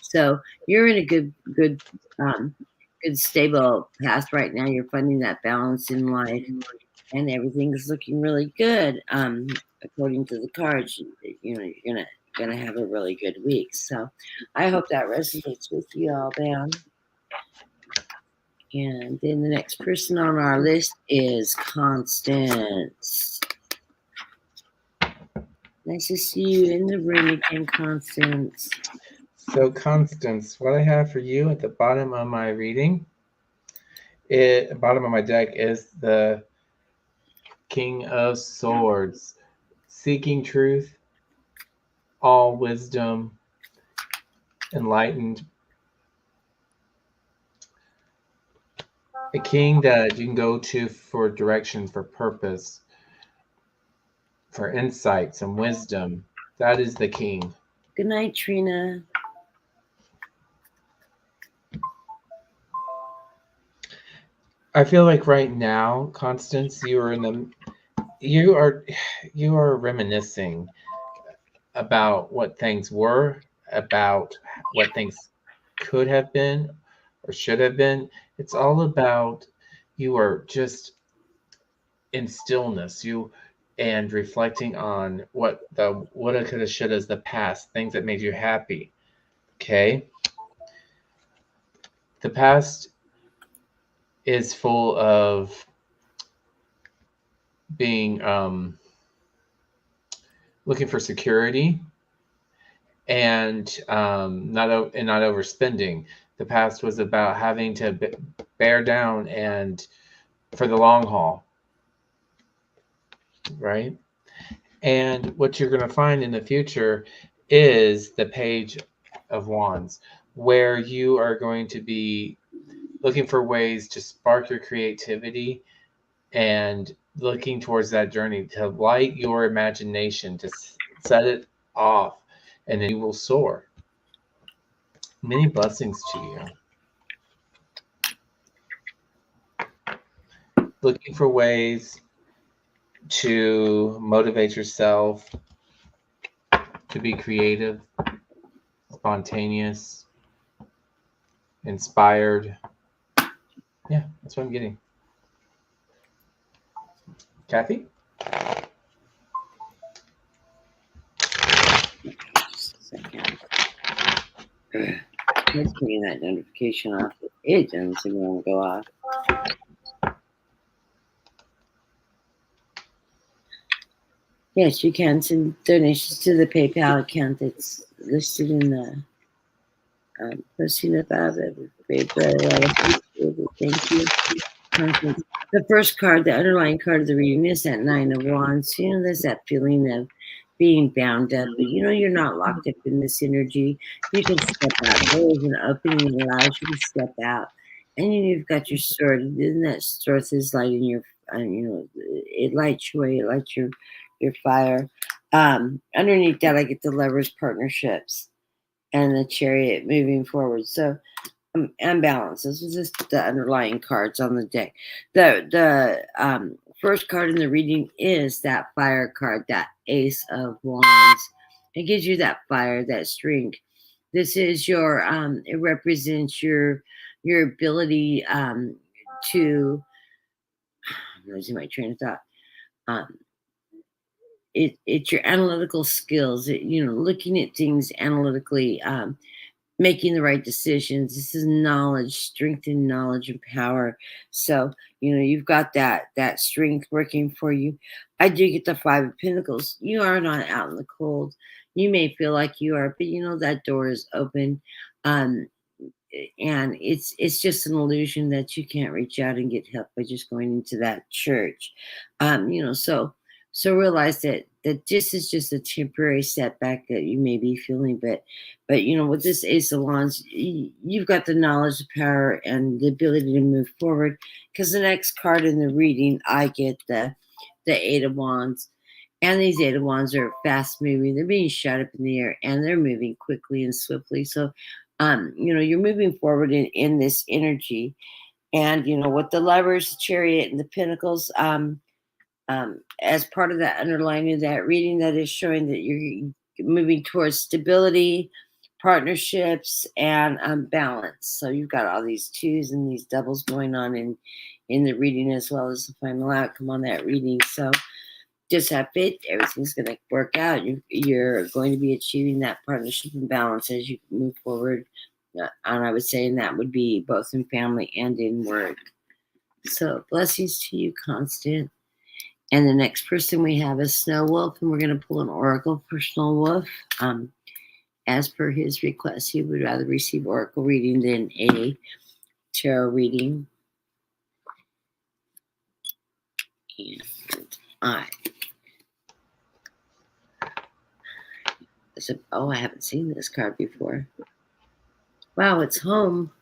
So you're in a good, stable path right now. You're finding that balance in life, and everything is looking really good. According to the cards, you're gonna have a really good week. So I hope that resonates with you all, man. And then the next person on our list is Constance. Nice to see you in the room again, Constance. So, Constance, what I have for you at the bottom of my reading, bottom of my deck, is the King of Swords, seeking truth, all wisdom, enlightened. A king that you can go to for direction, for purpose, for insights and wisdom. That is the king. Good night, Trina. I feel like right now, Constance, you are reminiscing about what things were, about what things could have been or should have been. It's all about you are just in stillness, and reflecting on what woulda, coulda, shouldas, the past, things that made you happy. Okay? The past is full of being looking for security and not overspending. The past was about having to bear down and for the long haul, right? And what you're going to find in the future is the Page of Wands, where you are going to be looking for ways to spark your creativity and looking towards that journey to light your imagination, to set it off, and then you will soar. Many blessings to you. Looking for ways to motivate yourself, to be creative, spontaneous, inspired. Yeah, that's what I'm getting. Kathy? Just a second. Let's turn that notification off. It doesn't seem to want to go off. Yes, you can send donations to the PayPal account that's listed in the posting above. It would be very well appreciated. Thank you. The first card, the underlying card of the reading, is that Nine of Wands. You know, there's that feeling of being bound up, but you know, you're not locked up in this energy. You can step out. There is an opening that allows you to step out. And you've got your sword, and that sword is lighting your, you know, it lights your way, it lights your fire. Underneath that, I get the lovers partnerships and the chariot moving forward. So and balance. This is just the underlying cards on the deck. The first card in the reading is that fire card, that Ace of Wands. It gives you that fire, that strength. This is your it represents your ability to I'm losing my train of thought. Um, it's your analytical skills. You know, looking at things analytically. Making the right decisions. This is knowledge, strength and knowledge and power. So, you know, you've got that strength working for you. I do get the Five of Pentacles. You are not out in the cold. You may feel like you are, but you know that door is open. Um, and it's just an illusion that you can't reach out and get help by just going into that church. You know, so realize that this is just a temporary setback that you may be feeling, but you know, with this Ace of Wands, you've got the knowledge, the power, and the ability to move forward. Because the next card in the reading, I get the Eight of Wands. And these Eight of Wands are fast moving. They're being shot up in the air and they're moving quickly and swiftly. So, you know, you're moving forward in this energy. And, you know, with the lovers, the chariot, and the pentacles, as part of that underlining of that reading, that is showing that you're moving towards stability, partnerships, and balance. So you've got all these twos and these doubles going on in the reading as well as the final outcome on that reading. So just have faith. Everything's going to work out. You're going to be achieving that partnership and balance as you move forward. And I would say, and that would be both in family and in work. So blessings to you, Constant. And the next person we have is Snow Wolf, and we're going to pull an oracle for Snow Wolf. As per his request, he would rather receive oracle reading than a tarot reading. And I haven't seen this card before. Wow, it's home.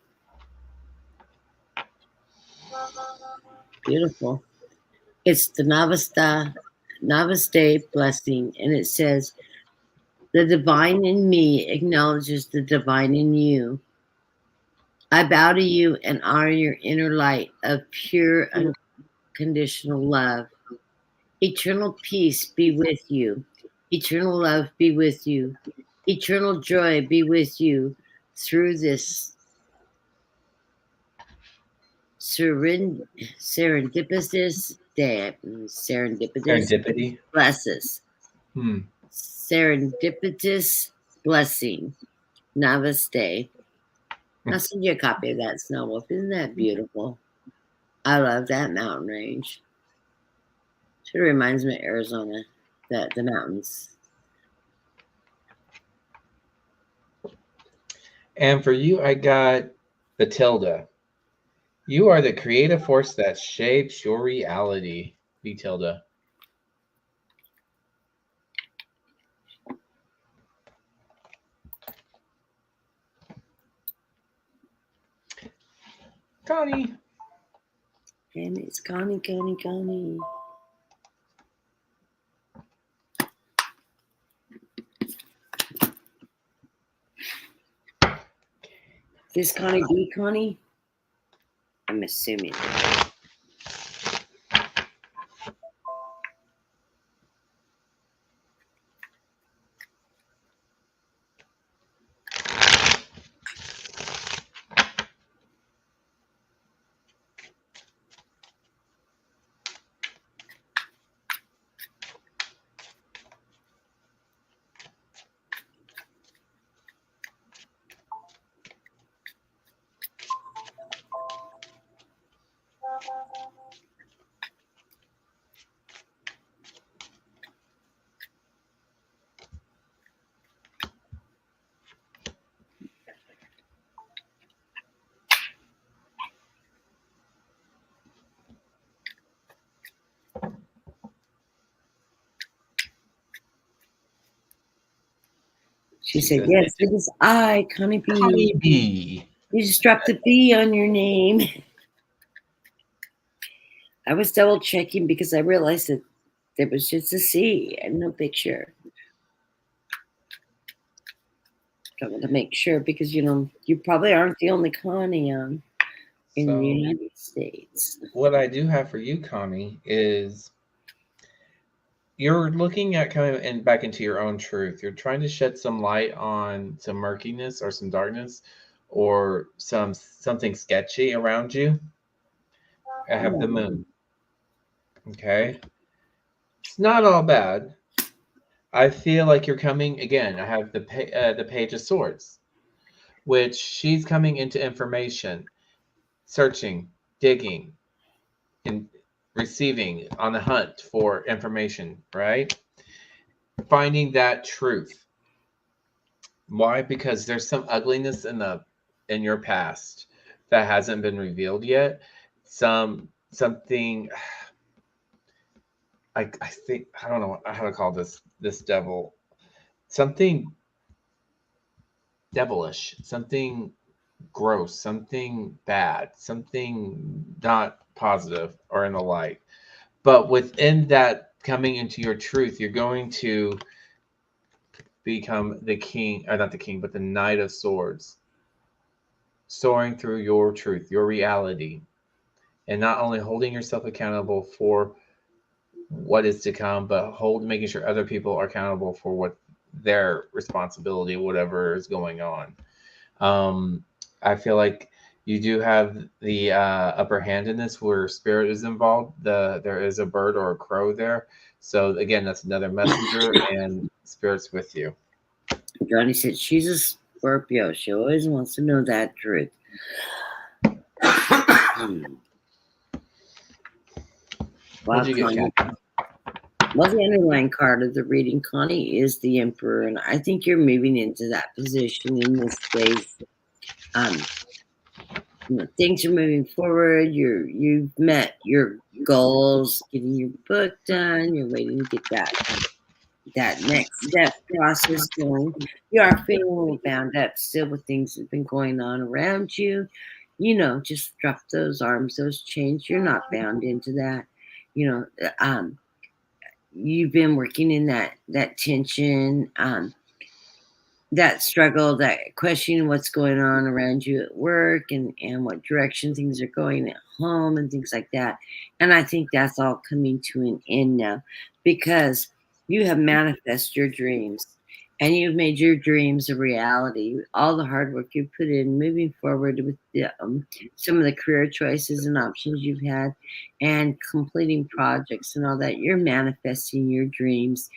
Beautiful. It's the Namaste blessing, and it says, "The divine in me acknowledges the divine in you. I bow to you and honor your inner light of pure, unconditional love. Eternal peace be with you. Eternal love be with you. Eternal joy be with you through this serendipitous day." Serendipity. Blesses. Serendipitous blessing. Namaste. I'll send you a copy of that, Snow Wolf. Isn't that beautiful? I love that mountain range. Sort of reminds me of Arizona, the mountains. And for you, I got the tilde. You are the creative force that shapes your reality, the tilde. Connie. And it's Connie. This Connie B. Connie? I'm assuming. She She said, says, yes, it is I, Connie B. honeybee. You just dropped the B on your name. I was double checking because I realized that there was just a C and no picture. I wanted to make sure because, you probably aren't the only Connie in the So, United States. what I do have for you, Connie, is you're looking at kind of and back into your own truth. You're trying to shed some light on some murkiness or some darkness or something sketchy around you. I have the moon. Okay. It's not all bad. I feel like you're coming again. I have the page of swords, which she's coming into information, searching, digging, and receiving on the hunt for information, right? Finding that truth. Why? Because there's some ugliness in your past that hasn't been revealed yet. Something I think I don't know how to call this devil. Something devilish, something gross, something bad, something not positive or in the light. But within that coming into your truth, you're going to become the king, or not the king, but the knight of swords, soaring through your truth, your reality, and not only holding yourself accountable for what is to come, but making sure other people are accountable for what their responsibility, whatever is going on. Um, I feel like you do have the upper hand in this, where spirit is involved. There is a bird or a crow there, so again, that's another messenger, and spirit's with you. Johnny said she's a Scorpio. She always wants to know that truth. Wow, What'd you get, Connie. Kat? Well, the underlying card of the reading, Connie, is the Emperor, and I think you're moving into that position in this space. Things are moving forward. You've met your goals, getting your book done. You're waiting to get that next step process going. You are feeling a little bound up still with things that have been going on around you. Just drop those arms, those chains. You're not bound into that. You know, you've been working in that tension, that struggle, that questioning what's going on around you at work and what direction things are going at home and things like that. And I think that's all coming to an end now because you have manifested your dreams and you've made your dreams a reality. All the hard work you put in moving forward with some of the career choices and options you've had and completing projects and all that, you're manifesting your dreams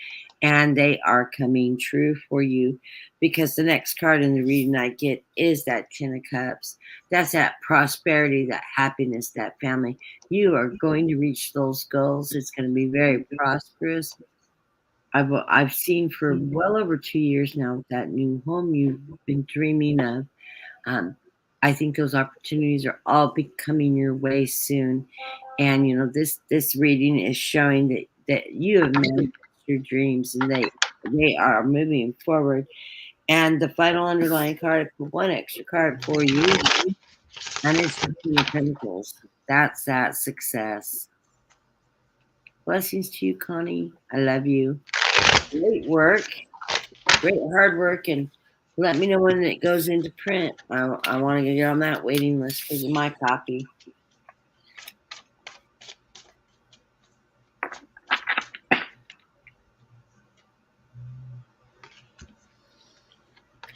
and they are coming true for you because the next card in the reading I get is that Ten of Cups. That's that prosperity, that happiness, that family. You are going to reach those goals. It's going to be very prosperous. I've seen for well over 2 years now that new home you've been dreaming of. Um, I think those opportunities are all be coming your way soon. And this reading is showing that you have manifested your dreams and they are moving forward. And the final underlying card, one extra card for you, and it's the King of Pentacles. That's that success. Blessings to you, Connie. I love you. Great work, great hard work, and let me know when it goes into print. I want to get on that waiting list for my copy.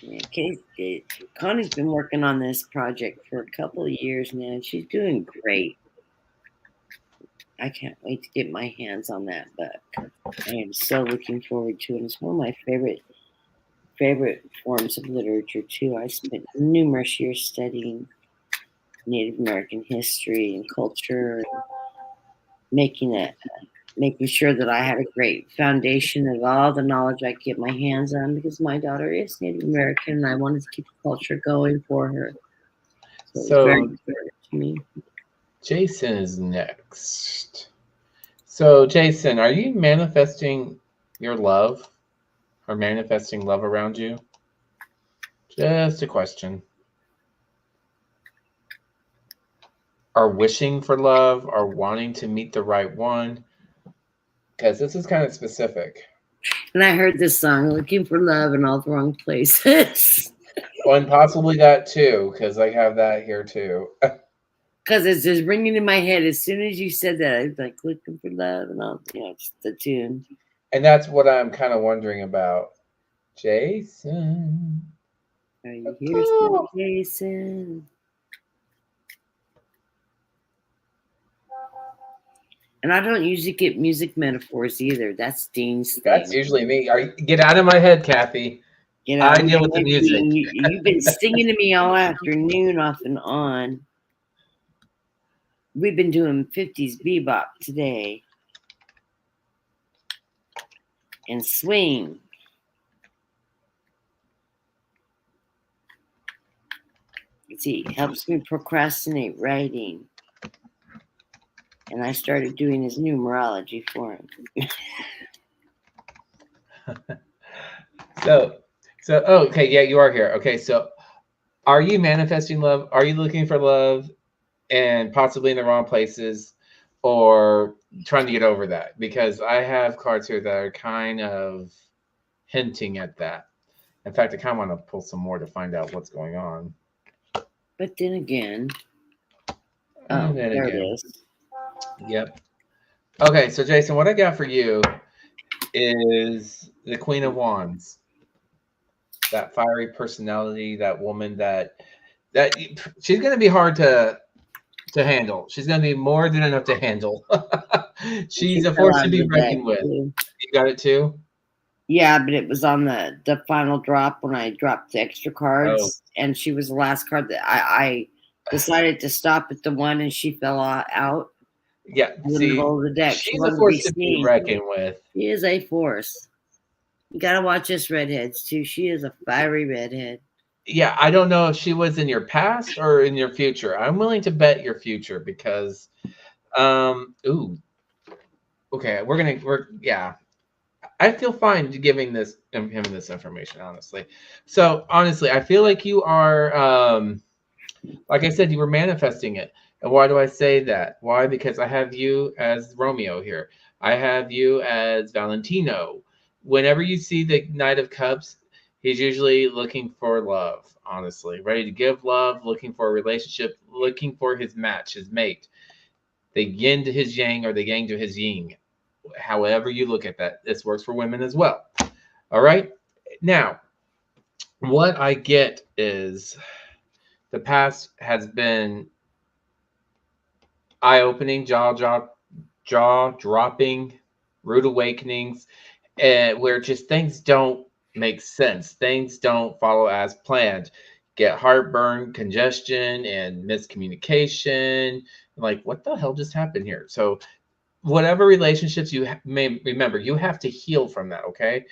Okay, Connie's been working on this project for a couple of years now, and she's doing great. I can't wait to get my hands on that book. I am so looking forward to it. It's one of my favorite forms of literature too. I spent numerous years studying Native American history and culture, and making sure that I had a great foundation of all the knowledge I could get my hands on because my daughter is Native American and I wanted to keep the culture going for her. So it was very So important to me. Jason is next. So Jason, are you manifesting your love or manifesting love around you? Just a question. Are wishing for love, are wanting to meet the right one? Because this is kind of specific. And I heard this song, looking for love in all the wrong places. Oh, and possibly that too, because I have that here too. Because it's just ringing in my head. As soon as you said that, I was like, looking for love and all, just the tune. And that's what I'm kind of wondering about. Jason. Are you here still, Jason? And I don't usually get music metaphors either. That's Dean's thing. That's usually me. Get out of my head, Kathy. I deal with the music. Dean. You've been singing to me all afternoon off and on. We've been doing 50s bebop today. And swing. See, helps me procrastinate writing. And I started doing his numerology for him. So, oh, okay, yeah, you are here. Okay, so are you manifesting love? Are you looking for love and possibly in the wrong places, or trying to get over that? Because I have cards here that are kind of hinting at that. In fact, I kind of want to pull some more to find out what's going on. But then again, there it is. Yep. Okay, so Jason, what I got for you is the Queen of Wands. That fiery personality, that woman that she's going to be hard to handle. She's going to be more than enough to handle. She's a force to be reckoned with. You got it too? Yeah, but it was on the final drop when I dropped the extra cards, and she was the last card that I decided to stop at the one, and she fell out. Yeah, see, the deck. She's a force to be reckoned with. She is a force. You gotta watch us redheads too. She is a fiery redhead. Yeah, I don't know if she was in your past or in your future. I'm willing to bet your future because, ooh, okay, yeah. I feel fine giving him this information, honestly. So honestly, I feel like you are, like I said, you were manifesting it. And why do I say that? Why? Because I have you as Romeo here. I have you as Valentino. Whenever you see the Knight of Cups, he's usually looking for love, honestly. Ready to give love, looking for a relationship, looking for his match, his mate. The yin to his yang or the yang to his yin. However you look at that. This works for women as well. All right? Now, what I get is the past has been eye-opening, jaw-dropping, rude awakenings, where just things don't make sense. Things don't follow as planned. Get heartburn, congestion, and miscommunication. Like, what the hell just happened here? So, whatever relationships you may remember, you have to heal from that, okay?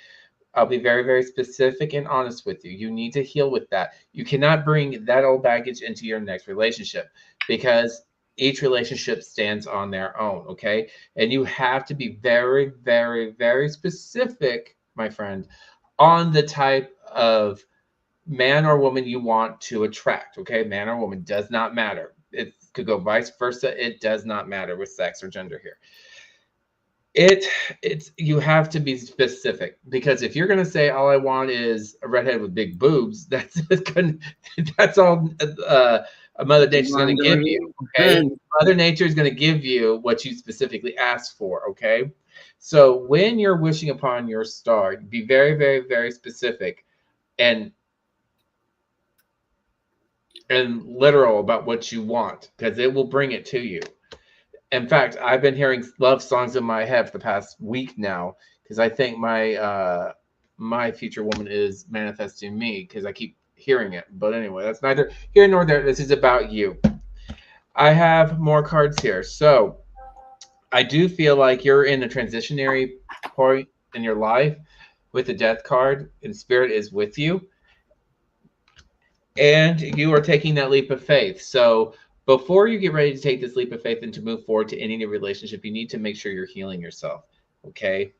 I'll be very, very specific and honest with you. You need to heal with that. You cannot bring that old baggage into your next relationship because each relationship stands on their own, okay? And you have to be very, very, very specific, my friend, on the type of man or woman you want to attract, okay? Man or woman does not matter. It could go vice versa. It does not matter with sex or gender here. It's you have to be specific because if you're gonna say all I want is a redhead with big boobs, that's all Mother Nature's gonna give you. Okay, Mother Nature is gonna give you what you specifically asked for. Okay, so when you're wishing upon your star, be very, very, very specific and literal about what you want because it will bring it to you. In fact, I've been hearing love songs in my head for the past week now because I think my future woman is manifesting me because I keep hearing it. But anyway, that's neither here nor there. This is about you. I have more cards here. So I do feel like you're in a transitionary point in your life with the death card, and spirit is with you. And you are taking that leap of faith. So before you get ready to take this leap of faith and to move forward to any new relationship, you need to make sure you're healing yourself. Okay?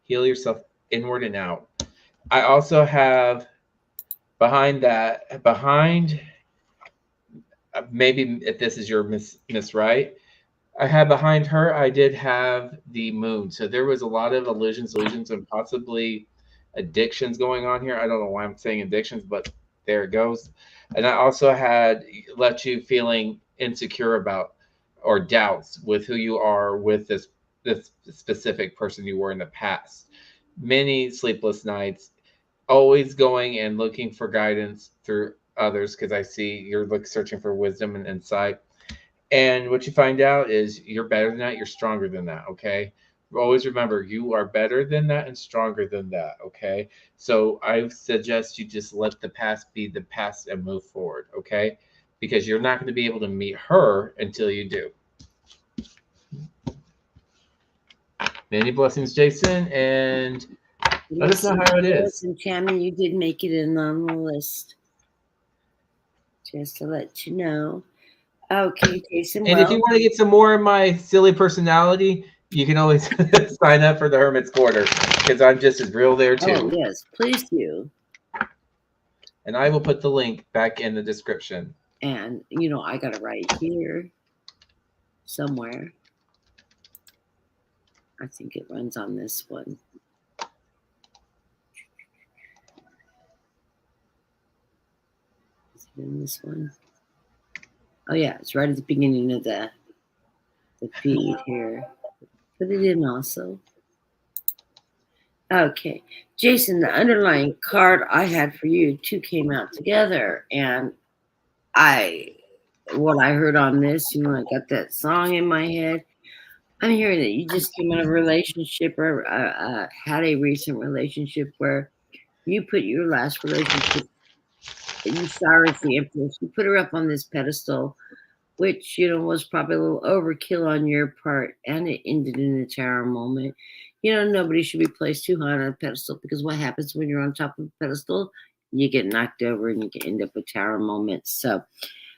Heal yourself inward and out. I also have Behind that, behind maybe if this is your Miss Right, I had behind her, I did have the moon. So there was a lot of illusions, and possibly addictions going on here. I don't know why I'm saying addictions, but there it goes. And I also had left you feeling insecure about or doubts with who you are with this specific person you were in the past. Many sleepless nights, always going and looking for guidance through others because I see you're searching for wisdom and insight, and what you find out is you're better than that, you're stronger than that, okay? Always remember you are better than that and stronger than that, okay? So I suggest you just let the past be the past and move forward, okay? Because you're not going to be able to meet her until you do. Many blessings, Jason, and let us know how it is. And Tammy, you did make it in on the list. Just to let you know. Okay, Jason. And if you want to get some more of my silly personality, you can always sign up for the Hermits Corner because I'm just as real there too. Oh, yes, please do. And I will put the link back in the description. And, I got it right here somewhere. I think it runs on this one. Is it in this one? Oh, yeah, it's right at the beginning of the feed here. Put it in also. Okay, Jason, the underlying card I had for you two came out together, and what I heard on this, I got that song in my head. I'm hearing that you just came in a relationship or had a recent relationship where you put your last relationship, you saw her as the empress, you put her up on this pedestal, which was probably a little overkill on your part, and it ended in a tower moment. Nobody should be placed too high on a pedestal, because what happens when you're on top of a pedestal? You get knocked over and you can end up with tower moments.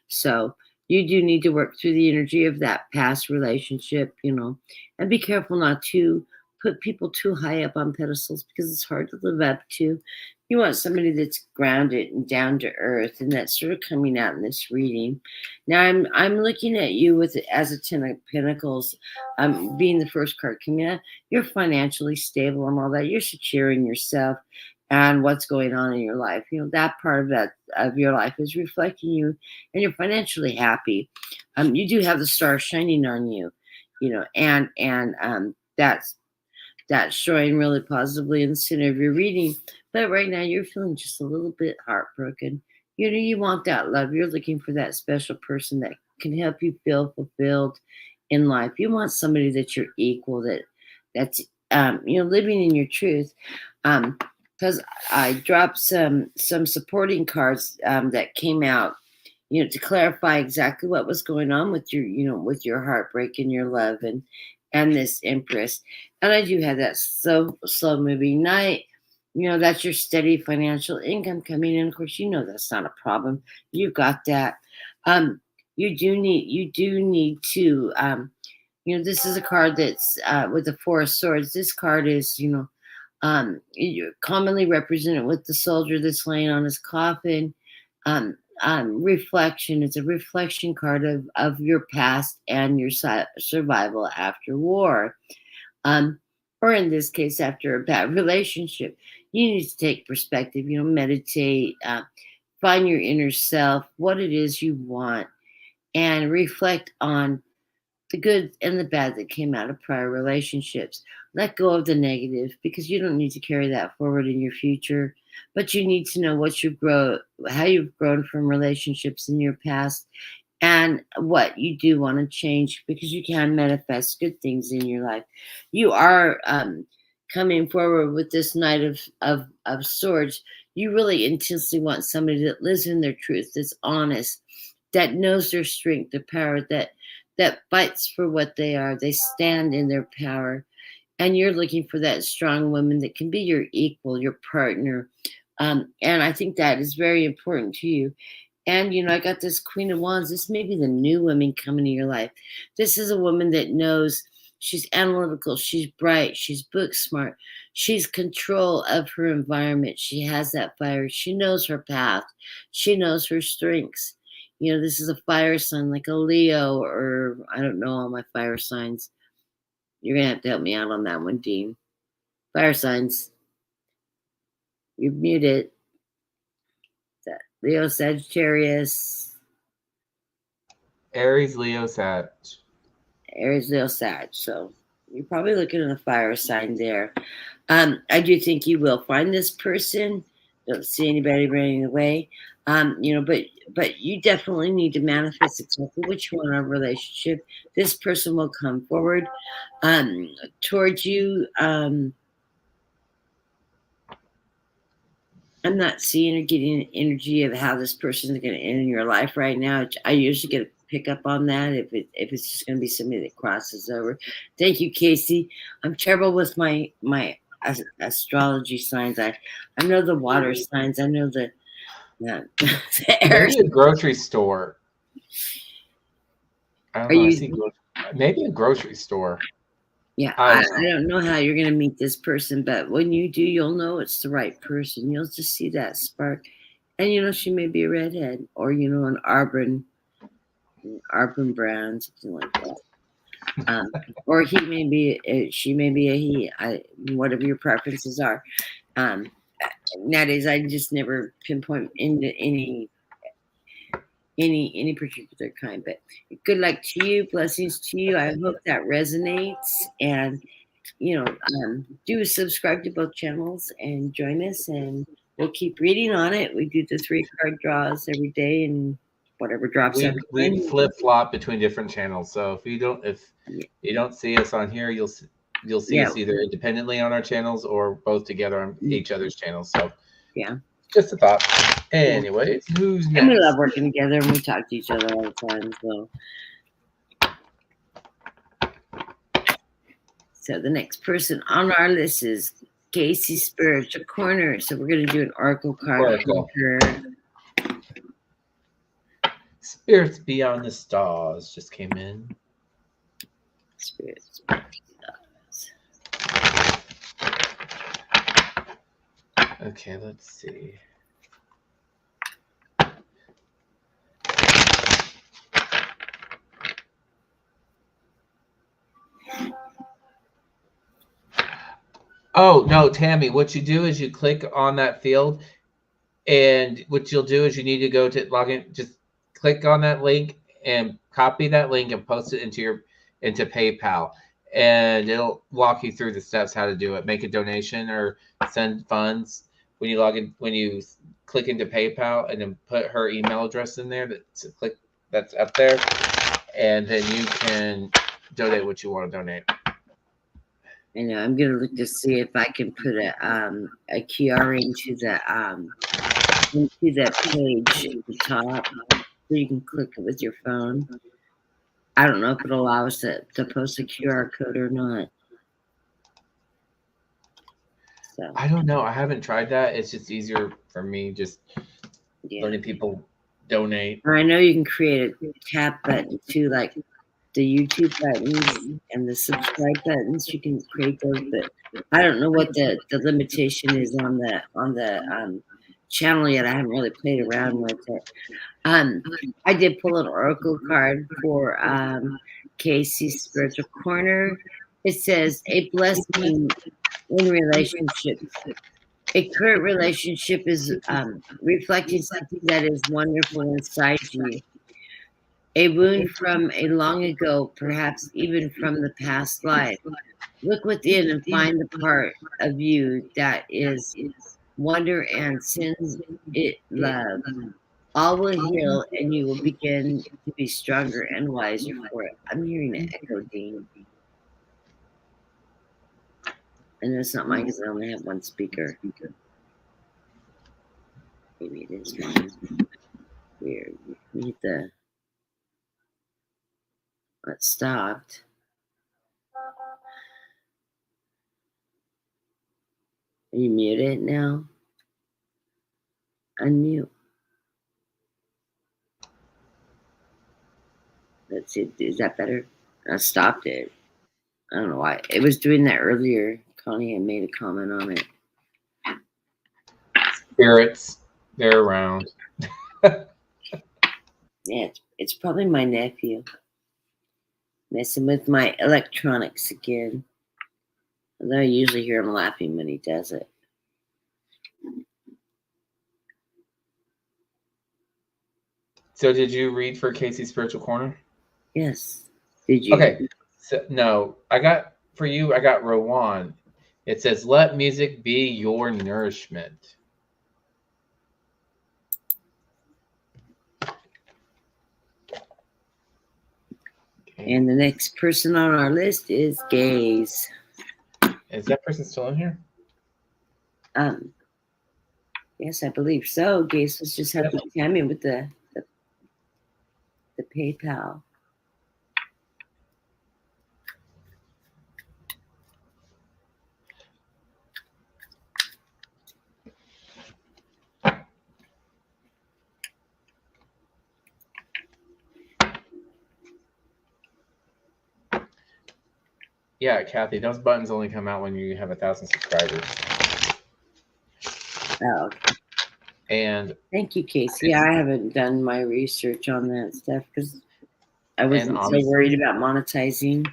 So you do need to work through the energy of that past relationship, and be careful not to put people too high up on pedestals, because it's hard to live up to. You want somebody that's grounded and down to earth, and that's sort of coming out in this reading. Now I'm looking at you with as a Ten of Pentacles, being the first card coming out. You're financially stable and all that. You're secure in yourself and what's going on in your life. That part of your life is reflecting you, and you're financially happy. You do have the stars shining on you, and that's showing really positively in the center of your reading. But right now you're feeling just a little bit heartbroken. You want that love. You're looking for that special person that can help you feel fulfilled in life. You want somebody that you're equal, that's living in your truth. Because I dropped some supporting cards that came out, to clarify exactly what was going on with with your heartbreak and your love and this empress. And I do have that slow moving night. That's your steady financial income coming in. Of course, that's not a problem. You got that. You do need to. This is a card that's with the Four of Swords. This card is, you're commonly represented with the soldier that's laying on his coffin. Reflection. It's a reflection card of your past and your survival after war. Or in this case, after a bad relationship. You need to take perspective, meditate, find your inner self, what it is you want, and reflect on the good and the bad that came out of prior relationships. Let go of the negative, because you don't need to carry that forward in your future. But you need to know how you've grown from relationships in your past, and what you do want to change, because you can manifest good things in your life. You are coming forward with this Knight of Swords. You really intensely want somebody that lives in their truth, that's honest, that knows their strength, their power, that fights for what they are. They stand in their power. And you're looking for that strong woman that can be your equal, your partner. And I think that is very important to you. And, I got this Queen of Wands. This may be the new woman coming to your life. This is a woman that knows She's analytical. She's bright. She's book smart. She's control of her environment. She has that fire. She knows her path. She knows her strengths. This is a fire sign like a Leo, or I don't know all my fire signs. You're going to have to help me out on that one, Dean. Fire signs. You're muted. That Leo, Sagittarius. Aries, Leo, Sag. Aries, Leo, Sag. So you're probably looking at a fire sign there. I do think you will find this person. Don't see anybody running away. But you definitely need to manifest exactly what you want in a relationship. This person will come forward towards you. I'm not seeing or getting an energy of how this person is going to end in your life right now. I usually get a pick up on that if it's just going to be somebody that crosses over. Thank you, Casey. I'm terrible with my astrology signs. I know the water signs. I know the air. Maybe a grocery store. I don't know. I see maybe a grocery store. Yeah, I don't know how you're going to meet this person, but when you do, you'll know it's the right person. You'll just see that spark. And, she may be a redhead or, an Arbor Brown, something like that. Or she may be a he, whatever your preferences are. Nowadays, I just never pinpoint into any particular kind, but good luck to you. Blessings to you. I hope that resonates, and do subscribe to both channels and join us, and we'll keep reading on it. We do the 3-card draws every day, and whatever drops up. We flip flop between different channels. So if you don't see us on here, you'll see us either independently on our channels or both together on each other's channels. So yeah, just a thought. Anyways, who's next? And we love working together, and we talk to each other all the time. So the next person on our list is Casey Spiritual Corner. So we're going to do an oracle card for her. Spirits Beyond the Stars just came in. Spirits Beyond the Stars. Okay, let's see. Oh, no, Tammy, what you do is you click on that field, and what you'll do is you need to go to log in, just click on that link and copy that link and post it into PayPal, and it'll walk you through the steps how to do it. Make a donation or send funds when you log in, when you click into PayPal, and then put her email address in there. That's up there, and then you can donate what you want to donate. I know. I'm gonna look to see if I can put a QR into that page at the top, so you can click it with your phone. I don't know if it'll allow us to post a QR code or not. So I don't know. I haven't tried that. It's just easier for me just letting people donate. I know you can create a tap button too, like the YouTube buttons and the subscribe buttons. You can create those, but I don't know what the limitation is on the channel yet. I haven't really played around with it. I did pull an oracle card for Casey's Spiritual Corner. It says a blessing in relationships. A current relationship is reflecting something that is wonderful inside you. A wound from a long ago, perhaps even from the past life. Look within and find the part of you that is wonder and sends it love. All will heal, and you will begin to be stronger and wiser for it. I'm hearing an echo, Dean. I know it's not mine because I only have one speaker. Maybe it is mine. Weird. We hit the... It stopped. Are you muted now? Unmute. Let's see. Is that better? I stopped it. I don't know why. It was doing that earlier. Connie had made a comment on it. Spirits, they're around. Yeah, it's probably my nephew messing with my electronics again. Although I usually hear him laughing when he does it. So did you read for Casey's Spiritual Corner? Yes. Did you? Okay. So no, I got for you. I got Rowan. It says, "Let music be your nourishment." Okay. And the next person on our list is Gaze. Is that person still in here? Yes, I believe so. Gaze was just helping Tammy with the PayPal. Yeah, Kathy. Those buttons only come out when you have 1,000 subscribers. Oh, okay. And thank you, Casey. I haven't done my research on that stuff because I wasn't so worried about monetizing.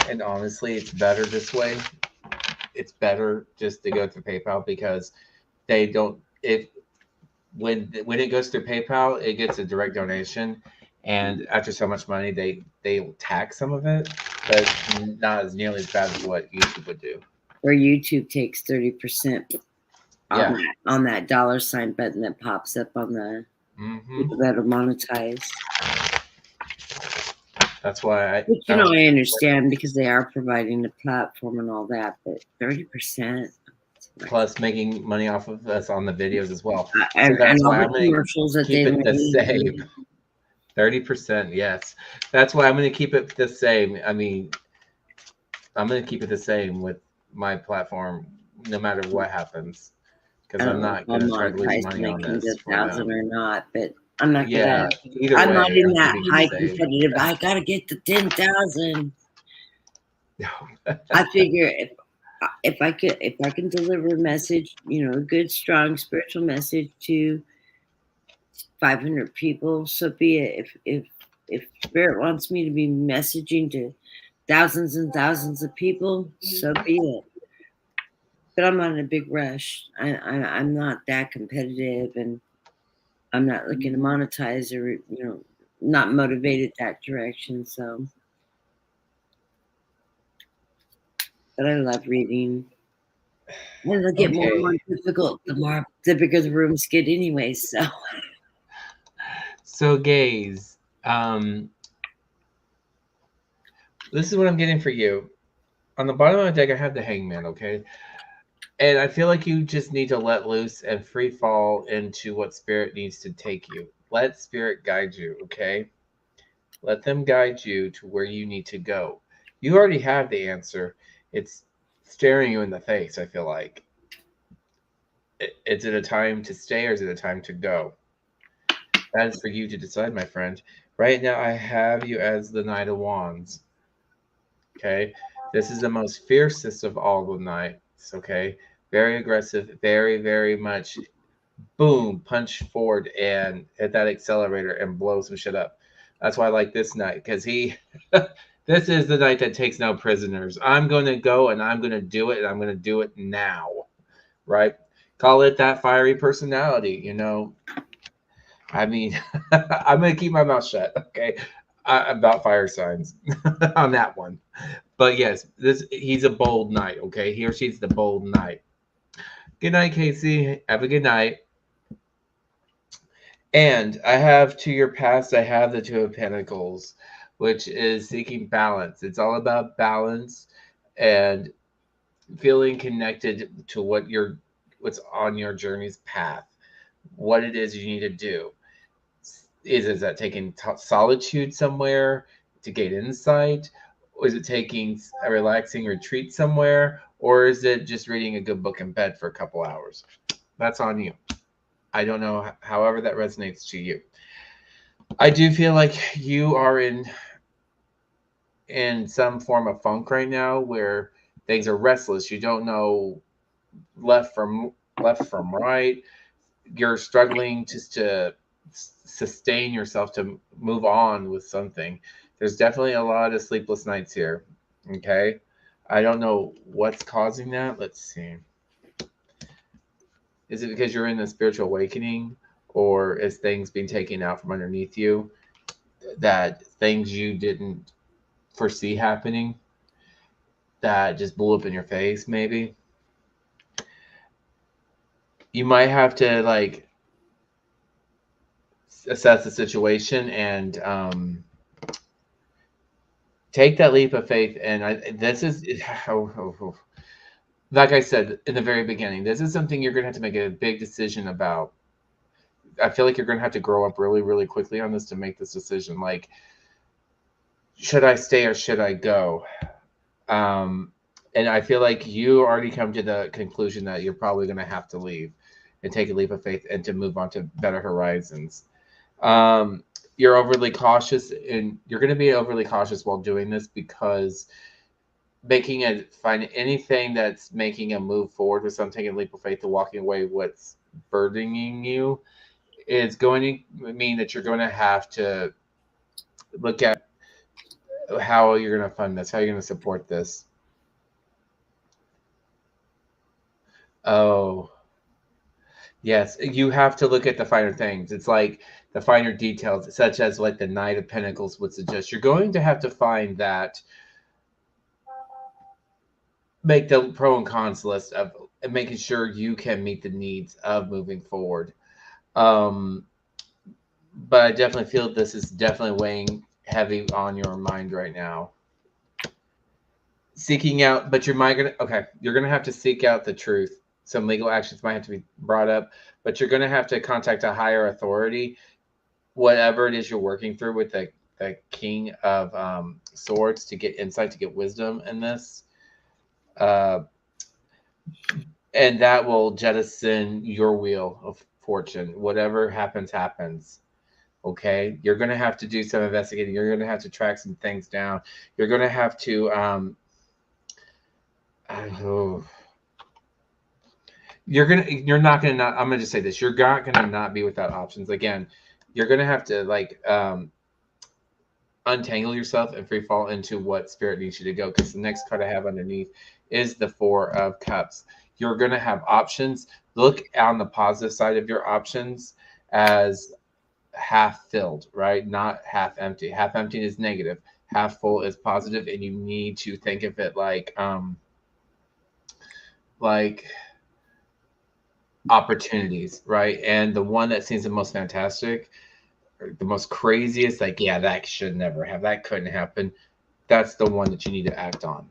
And honestly, it's better this way. It's better just to go through PayPal because they don't. If when it goes through PayPal, it gets a direct donation, and after so much money, they tax some of it, but not as nearly as bad as what YouTube would do. Where YouTube takes 30% Yeah. on that $sign button that pops up on the people that are monetized. That's why But, I understand because they are providing the platform and all that, but 30%. Plus making money off of us on the videos as well. And all the commercials that keep it the same. 30%, yes. That's why I'm going to keep it the same. I mean, I'm going to keep it the same with my platform, no matter what happens, because I'm not going to try to lose money on this for them. Or not, but I'm not gonna. Yeah, either I'm way, not in that high competitive. I gotta get to 10,000. No. I figure if I can deliver a message, a good, strong spiritual message to 500 people, so be it. If Spirit wants me to be messaging to thousands and thousands of people, so be it. But I'm not in a big rush. I'm not that competitive, and I'm not looking to monetize or not motivated that direction. So, but I love reading. And it'll get more and more difficult the bigger the rooms get, anyway. So, Gaze, this is what I'm getting for you. On the bottom of the deck, I have the Hangman. Okay. And I feel like you just need to let loose and free fall into what Spirit needs to take you. Let Spirit guide you, okay? Let them guide you to where you need to go. You already have the answer. It's staring you in the face, I feel like. Is it a time to stay or is it a time to go? That is for you to decide, my friend. Right now, I have you as the Knight of Wands. Okay? This is the most fiercest of all the knights, okay? Very aggressive, very, very much boom, punch forward and hit that accelerator and blow some shit up. That's why I like this knight, because this is the knight that takes no prisoners. I'm going to go and I'm going to do it, and I'm going to do it now, right? Call it that fiery personality, I mean, I'm going to keep my mouth shut, okay, about fire signs on that one. But yes, he's a bold knight, okay? He or she's the bold knight. Good night, Casey. Have a good night. And I have to your past, I have the Two of Pentacles, which is seeking balance. It's all about balance and feeling connected to what's on your journey's path, what it is you need to do. Is that taking solitude somewhere to gain insight? Or is it taking a relaxing retreat somewhere? Or is it just reading a good book in bed for a couple hours? That's on you. I don't know, however that resonates to you. I do feel like you are in in some form of funk right now where things are restless. You don't know left from right. You're struggling just to sustain yourself to move on with something. There's definitely a lot of sleepless nights here. Okay. I don't know what's causing that. Let's see. Is it because you're in a spiritual awakening, or is things being taken out from underneath you, that things you didn't foresee happening that just blew up in your face? Maybe you might have to like assess the situation and take that leap of faith. And this is like I said in the very beginning, this is something you're going to have to make a big decision about. I feel like you're going to have to grow up really, really quickly on this to make this decision. Like, should I stay or should I go? Um, and I feel like you already come to the conclusion that you're probably going to have to leave and take a leap of faith and to move on to better horizons. Um, you're overly cautious, and you're going to be overly cautious while doing this because find anything that's making a move forward with something, a leap of faith to walking away what's burdening you is going to mean that you're going to have to look at how you're going to fund this, how you're going to support this. Oh, yes, you have to look at the finer things. It's like the finer details, such as like the Knight of Pentacles would suggest. You're going to have to find that, make the pro and cons list of making sure you can meet the needs of moving forward. Um, but I definitely feel this is definitely weighing heavy on your mind right now. Seeking out, but you're gonna have to seek out the truth. Some legal actions might have to be brought up, but you're gonna have to contact a higher authority, whatever it is you're working through with the King of Swords, to get insight, to get wisdom in this. Uh, and that will jettison your wheel of fortune. Whatever happens, happens. Okay, you're going to have to do some investigating. You're going to have to track some things down. You're going to have to oh, you're not going to not I'm going to just say this, you're not going to not be without options. Again, you're going to have to like untangle yourself and free fall into what spirit needs you to go, because the next card I have underneath is the Four of Cups. You're going to have options. Look on the positive side of your options as half filled, right? Not half empty. Half empty is negative. Half full is positive, and you need to think of it like opportunities, right? And the one that seems the most fantastic, or the most craziest, like, yeah, that should never have, that couldn't happen. That's the one that you need to act on.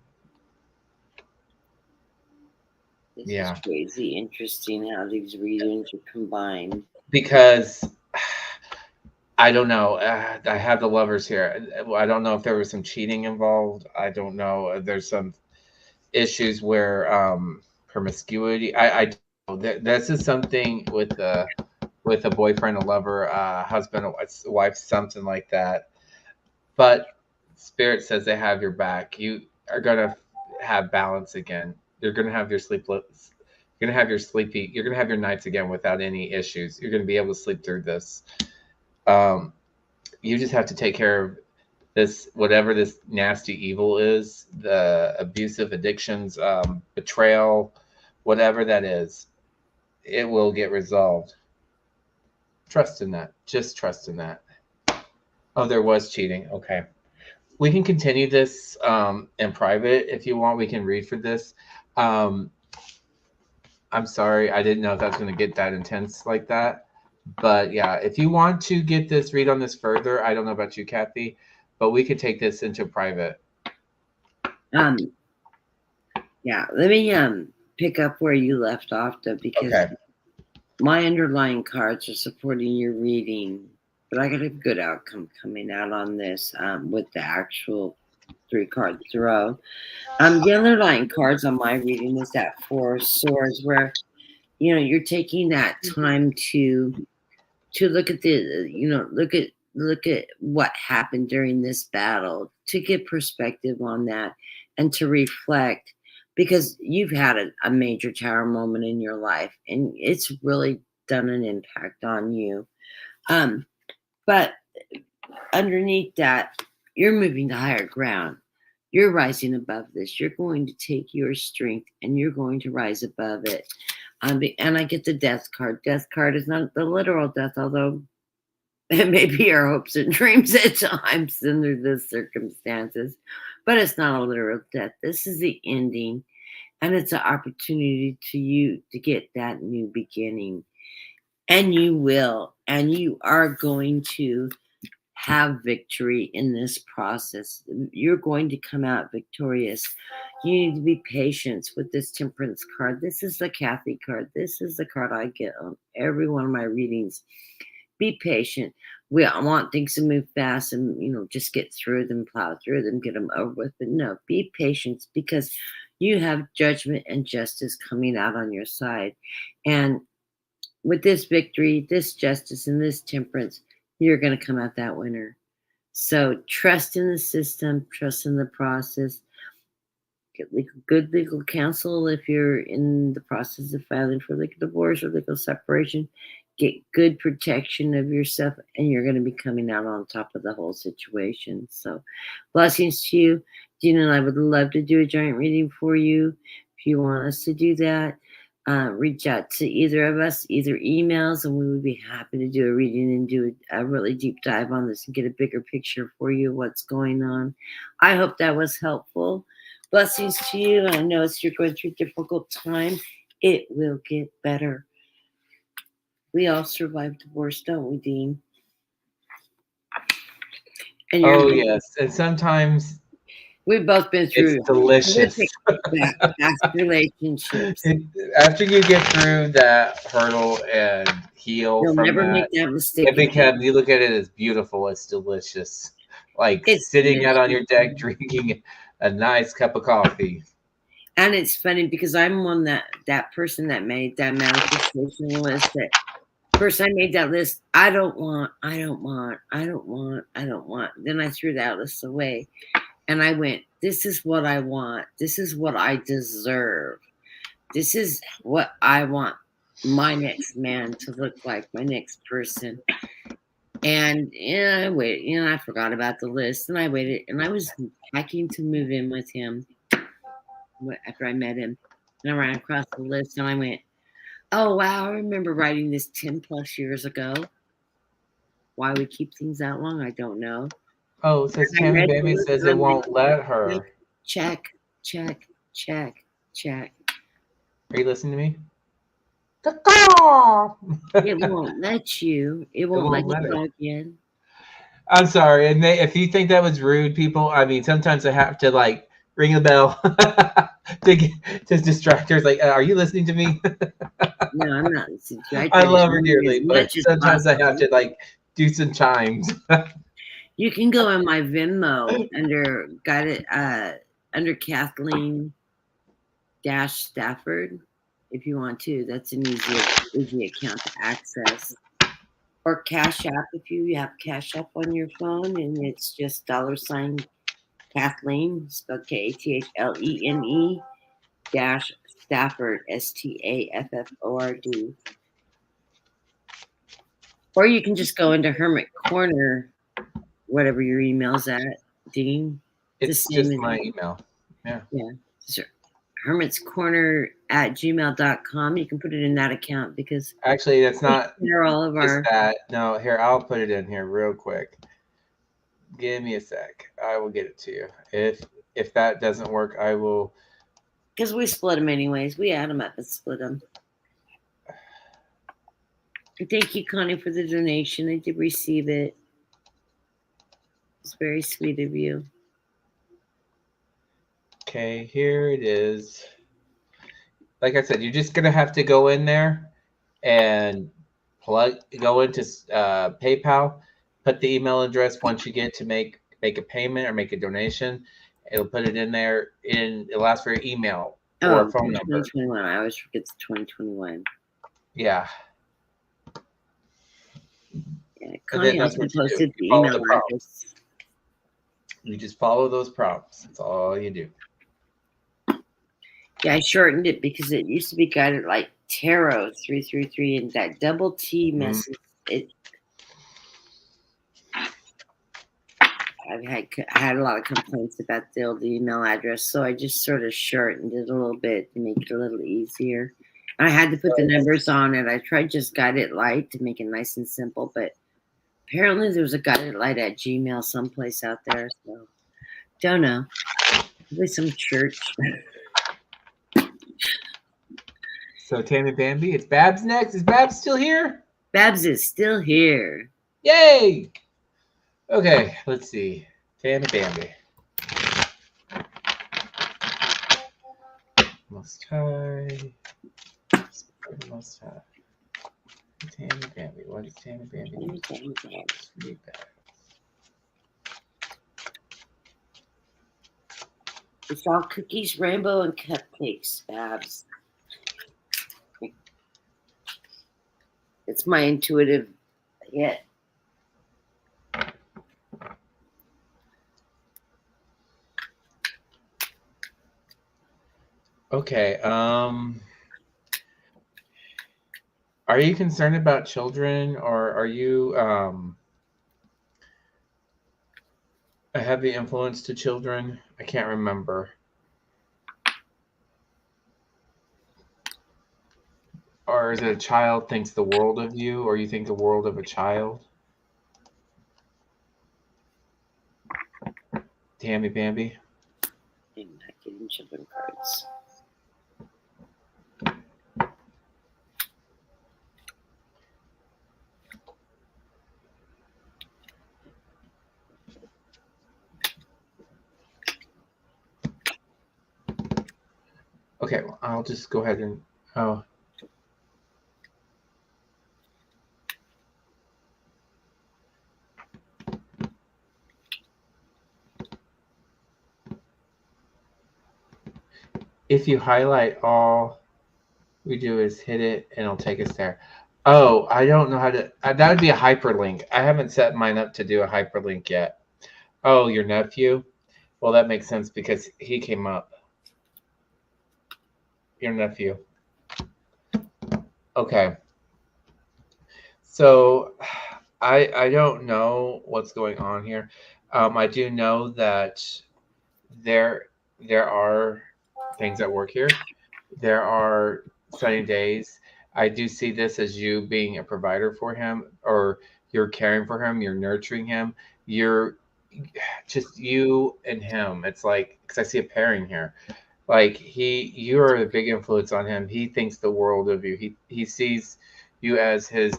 This is crazy interesting how these readings are combined. Because I don't know. I have the Lovers here. I don't know if there was some cheating involved. I don't know. There's some issues where promiscuity. I this is something with a boyfriend, a lover, husband, a wife, something like that. But Spirit says they have your back. You are gonna have balance again. You're gonna have your sleepless. You're gonna have your sleepy. You're gonna have your nights again without any issues. You're gonna be able to sleep through this. Um, you just have to take care of this, whatever this nasty evil is, the abusive addictions, betrayal, whatever that is. It will get resolved. Trust in that. Just trust in that. Oh, there was cheating. Okay. We can continue this in private if you want. We can read for this. I'm sorry. I didn't know if that's going to get that intense like that. But yeah, if you want to get this, read on this further. I don't know about you, Kathy, but we could take this into private. Yeah, let me pick up where you left off, though, because my underlying cards are supporting your reading, but I got a good outcome coming out on this with the actual 3-card throw. The underlying cards on my reading is that 4 of Swords, where you're taking that time to look at look at look at what happened during this battle, to get perspective on that, and to reflect, because you've had a major tower moment in your life and it's really done an impact on you. Um, but underneath that, you're moving to higher ground. You're rising above this. You're going to take your strength and you're going to rise above it. And I get the death card. Death card is not the literal death, although it may be our hopes and dreams at times under the circumstances, but it's not a literal death. This is the ending, and it's an opportunity to you to get that new beginning. And you will, and you are going to have victory in this process. You're going to come out victorious. You need to be patient with this temperance card. This is the Kathy card. This is the card I get on every one of my readings. Be patient. We want things to move fast and, just get through them, plow through them, get them over with. But no, be patient, because you have judgment and justice coming out on your side. And with this victory, this justice, and this temperance, you're going to come out that winner. So trust in the system, trust in the process. Get good legal counsel if you're in the process of filing for legal divorce or legal separation. Get good protection of yourself, and you're going to be coming out on top of the whole situation. So blessings to you. Dean and I would love to do a joint reading for you. If you want us to do that, reach out to either of us, either emails, and we would be happy to do a reading and do a really deep dive on this and get a bigger picture for you of what's going on. I hope that was helpful. Blessings to you. I know you're going through a difficult time. It will get better. We all survive divorce, don't we, Dean? And yes. And sometimes we've both been through it's delicious. Past relationships. After you get through that hurdle and heal You'll from never that, make that mistake. it becomes, you look at it as beautiful. It's delicious. Like it's sitting delicious. Out on your deck drinking a nice cup of coffee. And it's funny because I'm one that person that made that manifestation list. That first I made that list. I don't want. Then I threw that list away. And I went, this is what I want. This is what I deserve. This is what I want my next man to look like, my next person. And I waited, I forgot about the list. And I waited, and I was packing to move in with him after I met him. And I ran across the list, and I went, oh, wow, I remember writing this 10 plus years ago. Why we keep things that long, I don't know. Oh, it says Tammy Baby says it won't let her. Check. Are you listening to me? It won't let you. It won't let you log in. I'm sorry. And if you think that was rude, people, I mean, sometimes I have to like ring a bell to distract her. It's like, are you listening to me? No, I'm not listening to you. I love her dearly, but sometimes I have to like do some chimes. You can go on my Venmo under Kathleen Stafford if you want to. That's an easy account to access. Or Cash App if you have Cash App on your phone, and it's just $ Kathleen, spelled KATHLENE Stafford STAFFORD. Or you can just go into Hermit Corner, whatever your email's at, Dean. It's just my email. Yeah. Yeah. Hermits Corner at gmail.com. You can put it in that account because actually that's not all of our that. No, here, I'll put it in here real quick. Give me a sec. I will get it to you. If that doesn't work, I will. Because we split them anyways. We add them up and split them. Thank you, Connie, for the donation. I did receive it. It's very sweet of you. Okay, here it is. Like I said, you're just gonna have to go in there and go into PayPal, put the email address. Once you get to make a payment or make a donation, it'll put it in there. It'll ask for your email or a phone number. 2021. I always forget the 2021. Yeah. Yeah, And then Connie that's also what you do. posted You the follow email the prompts. address. You just follow those prompts. That's all you do. Yeah, I shortened it because it used to be guided like tarot 333, and that double T message. It I had a lot of complaints about the old email address, so I just sort of shortened it a little bit to make it a little easier. I had to put the numbers on it. I tried just guide it light to make it nice and simple, but apparently there was a guided light at Gmail someplace out there. So don't know. Probably some church. So Tammy Bambi, it's Babs next. Is Babs still here? Babs is still here. Yay! Okay, let's see. Tammy Bambi. Most high. Most high. Tammy Bambi. What is Tammy Bambi? Sweet Babs. It's all cookies, rainbow, and cupcakes, Babs. It's my intuitive hit. Okay. Are you concerned about children, or are you a heavy influence to children? I can't remember. Or is it a child thinks the world of you, or you think the world of a child? Tammy Bambi. I'm not getting children cards. Okay, well, I'll just go ahead and if you highlight all we do is hit it and it'll take us there. Oh, I don't know how to. That would be a hyperlink. I haven't set mine up to do a hyperlink yet. Oh, your nephew? Well, that makes sense because he came up. Your nephew. Okay. So I don't know what's going on here. I do know that there there are things at work here. There are sunny days. I do see this as you being a provider for him, or you're caring for him, you're nurturing him. You're just you and him. It's like because I see a pairing here. Like you are a big influence on him. He thinks the world of you. He sees you as his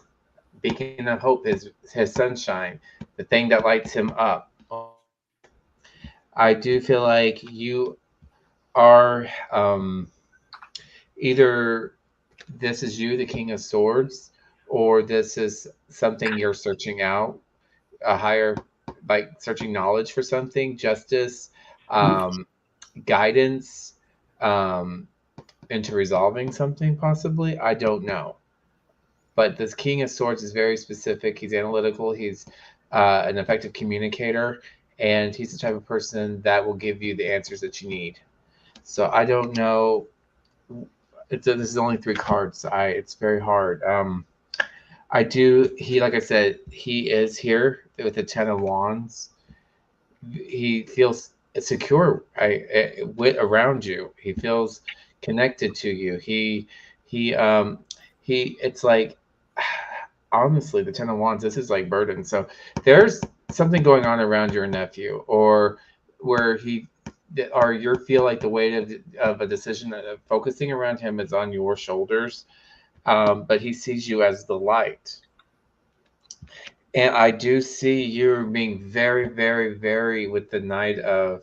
beacon of hope, his sunshine, the thing that lights him up. I do feel like you are either this is you, the King of Swords, or this is something you're searching out, a higher, like searching knowledge for something, justice, um, guidance um, into resolving something, possibly. I don't know. But this King of Swords is very specific. He's analytical. He's an effective communicator, and he's the type of person that will give you the answers that you need. So I don't know. This is only three cards. It's very hard. I do. He, like I said, he is here with the Ten of Wands. He feels secure with around you. He feels connected to you. He he. It's like honestly, the Ten of Wands. This is like burden. So there's something going on around your nephew, or where he or you feel like the weight of a decision focusing around him is on your shoulders, but he sees you as the light. And I do see you being very, very, very with the Knight of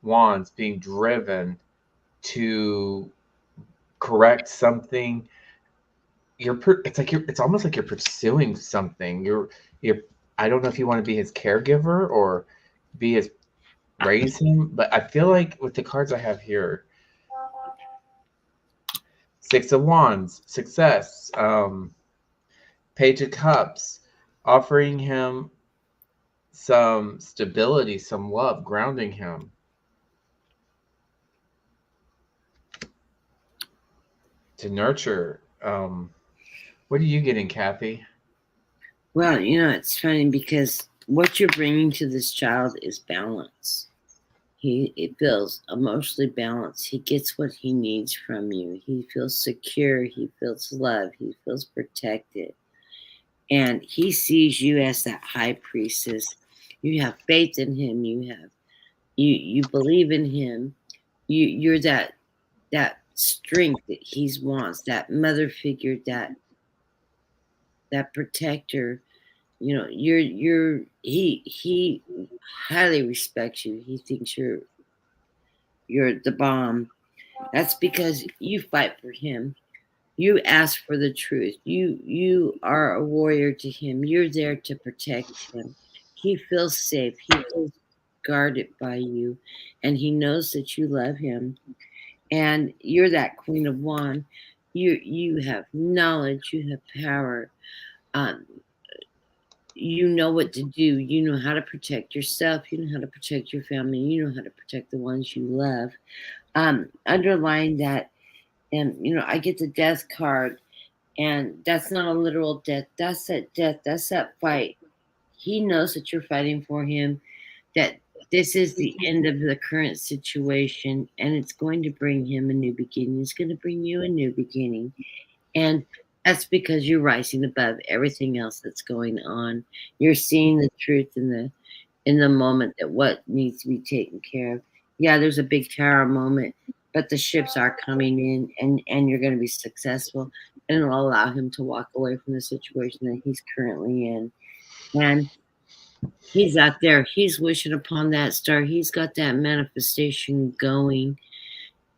Wands being driven to correct something. It's almost like you're pursuing something. You're I don't know if you want to be his caregiver or be his raise him, but I feel like with the cards I have here, Six of Wands, success, Page of Cups. offering him some stability, some love, grounding him. To nurture. What are you getting, Kathy? Well, it's funny because what you're bringing to this child is balance. It feels emotionally balanced. He gets what he needs from you. He feels secure. He feels love. He feels protected. And he sees you as that high priestess. You have faith in him. You believe in him. You're that strength that he wants, that mother figure, that protector. He highly respects you. He thinks you're the bomb. That's because you fight for him. You ask for the truth. You are a warrior to him. You're there to protect him. He feels safe. He feels guarded by you, and he knows that you love him. And you're that Queen of Wands. You have knowledge. You have power. Um, you know what to do. You know how to protect yourself. You know how to protect your family. You know how to protect the ones you love. Underlying that, and I get the death card, and that's not a literal death. That's that death. That's that fight. He knows that you're fighting for him. That this is the end of the current situation, and it's going to bring him a new beginning. It's going to bring you a new beginning. And that's because you're rising above everything else that's going on. You're seeing the truth in the moment that what needs to be taken care of. Yeah, there's a big tower moment, but the ships are coming in, and you're going to be successful, and it'll allow him to walk away from the situation that he's currently in. And he's out there. He's wishing upon that star. He's got that manifestation going.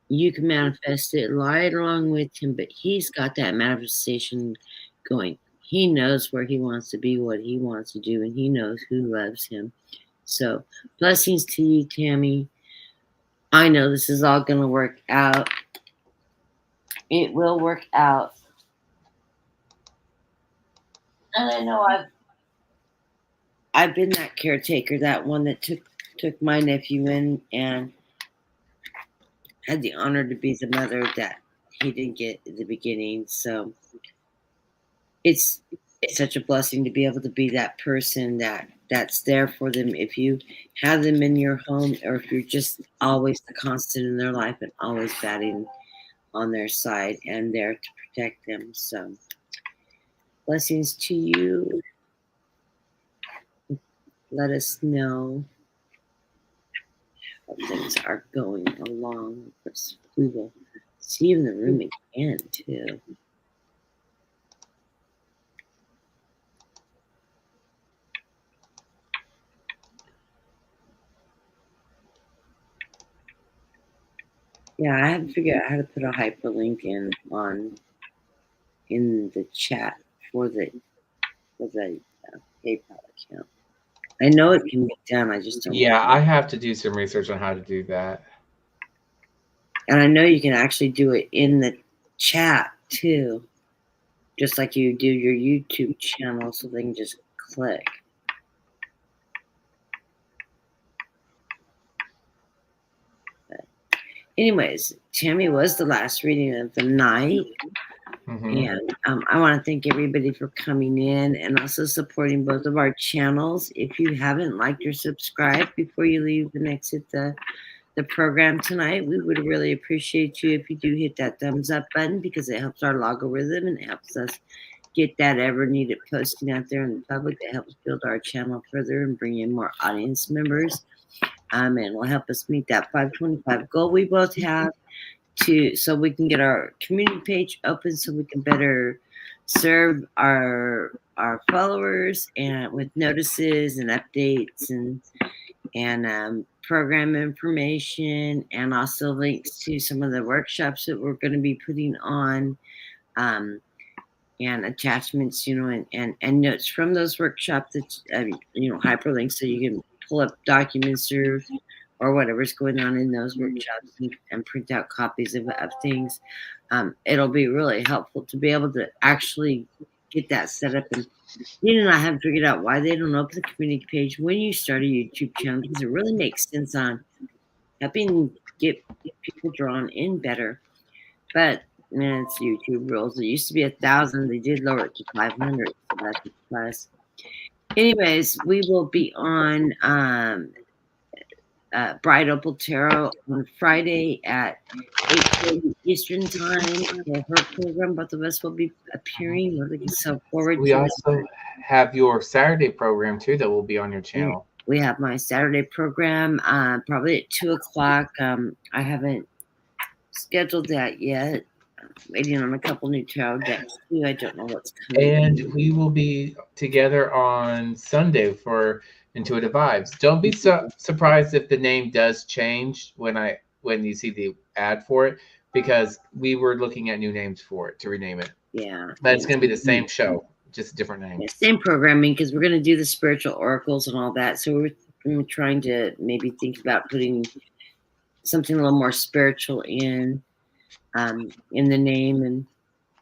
You can manifest it right along with him, but he's got that manifestation going. He knows where he wants to be, what he wants to do, and he knows who loves him. So, blessings to you, Tammy. I know this is all going to work out. It will work out. And I know I've been that caretaker, that one that took my nephew in and had the honor to be the mother that he didn't get at the beginning. So it's such a blessing to be able to be that person that's there for them if you have them in your home, or if you're just always the constant in their life and always batting on their side and there to protect them. So blessings to you. Let us know how things are going along. We will see you in the room again too. Yeah, I had to figure out how to put a hyperlink in the chat for the PayPal account. I know it can be done. I just don't. Yeah, I have to do some research on how to do that. And I know you can actually do it in the chat too, just like you do your YouTube channel, so they can just click. But anyways, Tammy was the last reading of the night. Mm-hmm. And I want to thank everybody for coming in and also supporting both of our channels. If you haven't liked or subscribed before you leave and exit the program tonight, we would really appreciate you if you do hit that thumbs up button, because it helps our logarithm and it helps us get that ever needed posting out there in the public. That helps build our channel further and bring in more audience members. And will help us meet that 525 goal we both have, so we can get our community page open, so we can better serve our followers and with notices and updates and program information, and also links to some of the workshops that we're going to be putting on, and attachments, and notes from those workshops, that hyperlinks, so you can pull up documents or whatever's going on in those workshops, and print out copies of things. It'll be really helpful to be able to actually get that set up and You know, I haven't figured out why they don't open the community page when you start a YouTube channel, because it really makes sense on helping get people drawn in better. But man, it's YouTube rules. It used to be 1,000. They did lower it to 500, so that's a plus. Anyways, we will be on Bright Opal Tarot on Friday at 8:30 Eastern Time for her program. Both of us will be appearing. We're looking so forward We to it. also have your Saturday program too that will be on your channel. We have my Saturday program probably at 2:00. I haven't scheduled that yet. Waiting on a couple new tarot decks too. I don't know what's coming. And we will be together on Sunday for Intuitive Vibes. Don't be surprised if the name does change when you see the ad for it, because we were looking at new names for it to rename it. Yeah. But it's going to be the same show, just a different name. Yeah, same programming, because we're going to do the spiritual oracles and all that. So we're trying to maybe think about putting something a little more spiritual in the name. And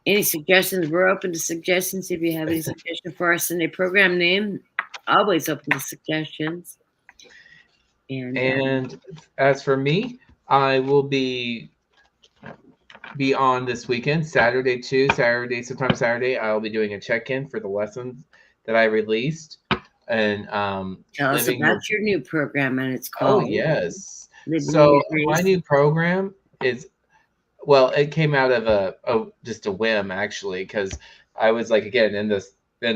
any suggestions, we're open to suggestions. If you have any suggestions for our Sunday program name, always open to suggestions. And as for me, I will be on this weekend, Saturday too. Sometime Saturday, I'll be doing a check-in for the lessons that I released. And tell us about your new program, and it's called. Oh yes. So my new program is, well, it came out of just a whim actually, because I was like, again, in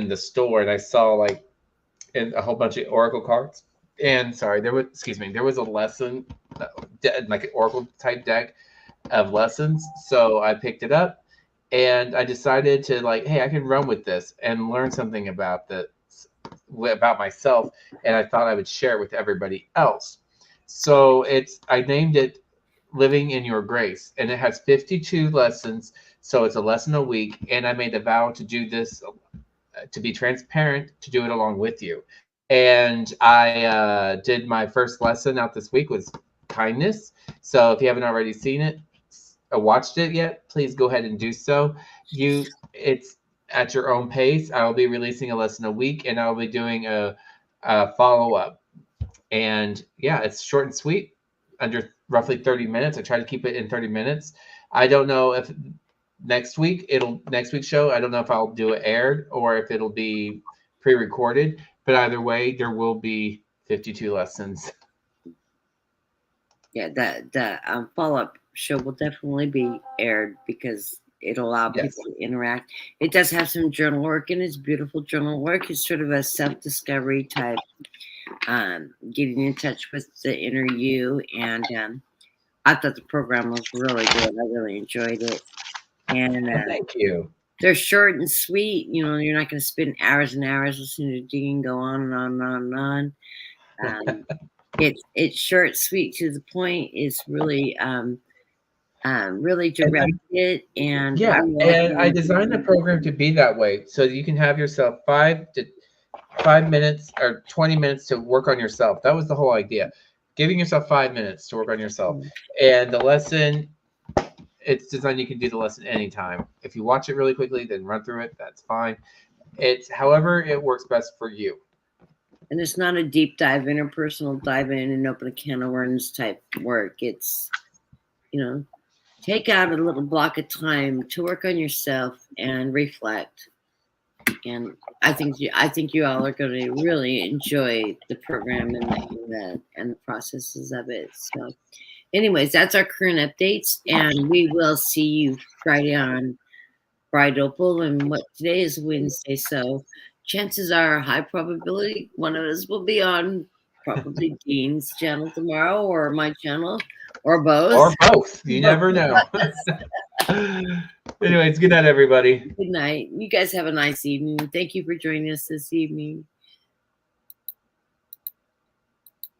the store, and I saw like a whole bunch of oracle cards. And sorry, there was a lesson, like an oracle type deck of lessons. So I picked it up, and I decided to like, hey, I can run with this and learn something about myself, and I thought I would share it with everybody else. So I named it Living in Your Grace, and it has 52 lessons. So it's a lesson a week, and I made a vow to do this, to be transparent, to do it along with you. And I did my first lesson out this week was kindness. So if you haven't already seen it or watched it yet, please go ahead and do so. It's at your own pace. I will be releasing a lesson a week, and I'll be doing a follow-up. And yeah, it's short and sweet, under roughly 30 minutes. I try to keep it in 30 minutes. I don't know if next week's show, I don't know if I'll do it aired or if it'll be pre-recorded, but either way, there will be 52 lessons. Yeah, the follow-up show will definitely be aired, because it'll allow people to interact. It does have some journal work, and it's beautiful journal work. It's sort of a self-discovery type, getting in touch with the inner you. And I thought the program was really good. I really enjoyed it. And thank you. They're short and sweet. You know, you're not going to spend hours and hours listening to Dean go on and on and on and on. It's short, sweet, to the point. It's really really directed. And yeah, and I designed the program to be that way, so you can have yourself 5 minutes or 20 minutes to work on yourself. That was the whole idea, giving yourself 5 minutes to work on yourself. And the lesson, it's designed, you can do the lesson anytime. If you watch it really quickly, then run through it, that's fine. It's however it works best for you. And it's not a deep dive, interpersonal dive in and open a can of worms type work. It's, take out a little block of time to work on yourself and reflect. And I think you all are going to really enjoy the program and the processes of it. So anyways, that's our current updates, and we will see you Friday on Bright Opal. And today is Wednesday, so chances are high probability one of us will be on probably Dean's channel tomorrow, or my channel, or both. Or both. You never know. Anyways, good night, everybody. Good night. You guys have a nice evening. Thank you for joining us this evening.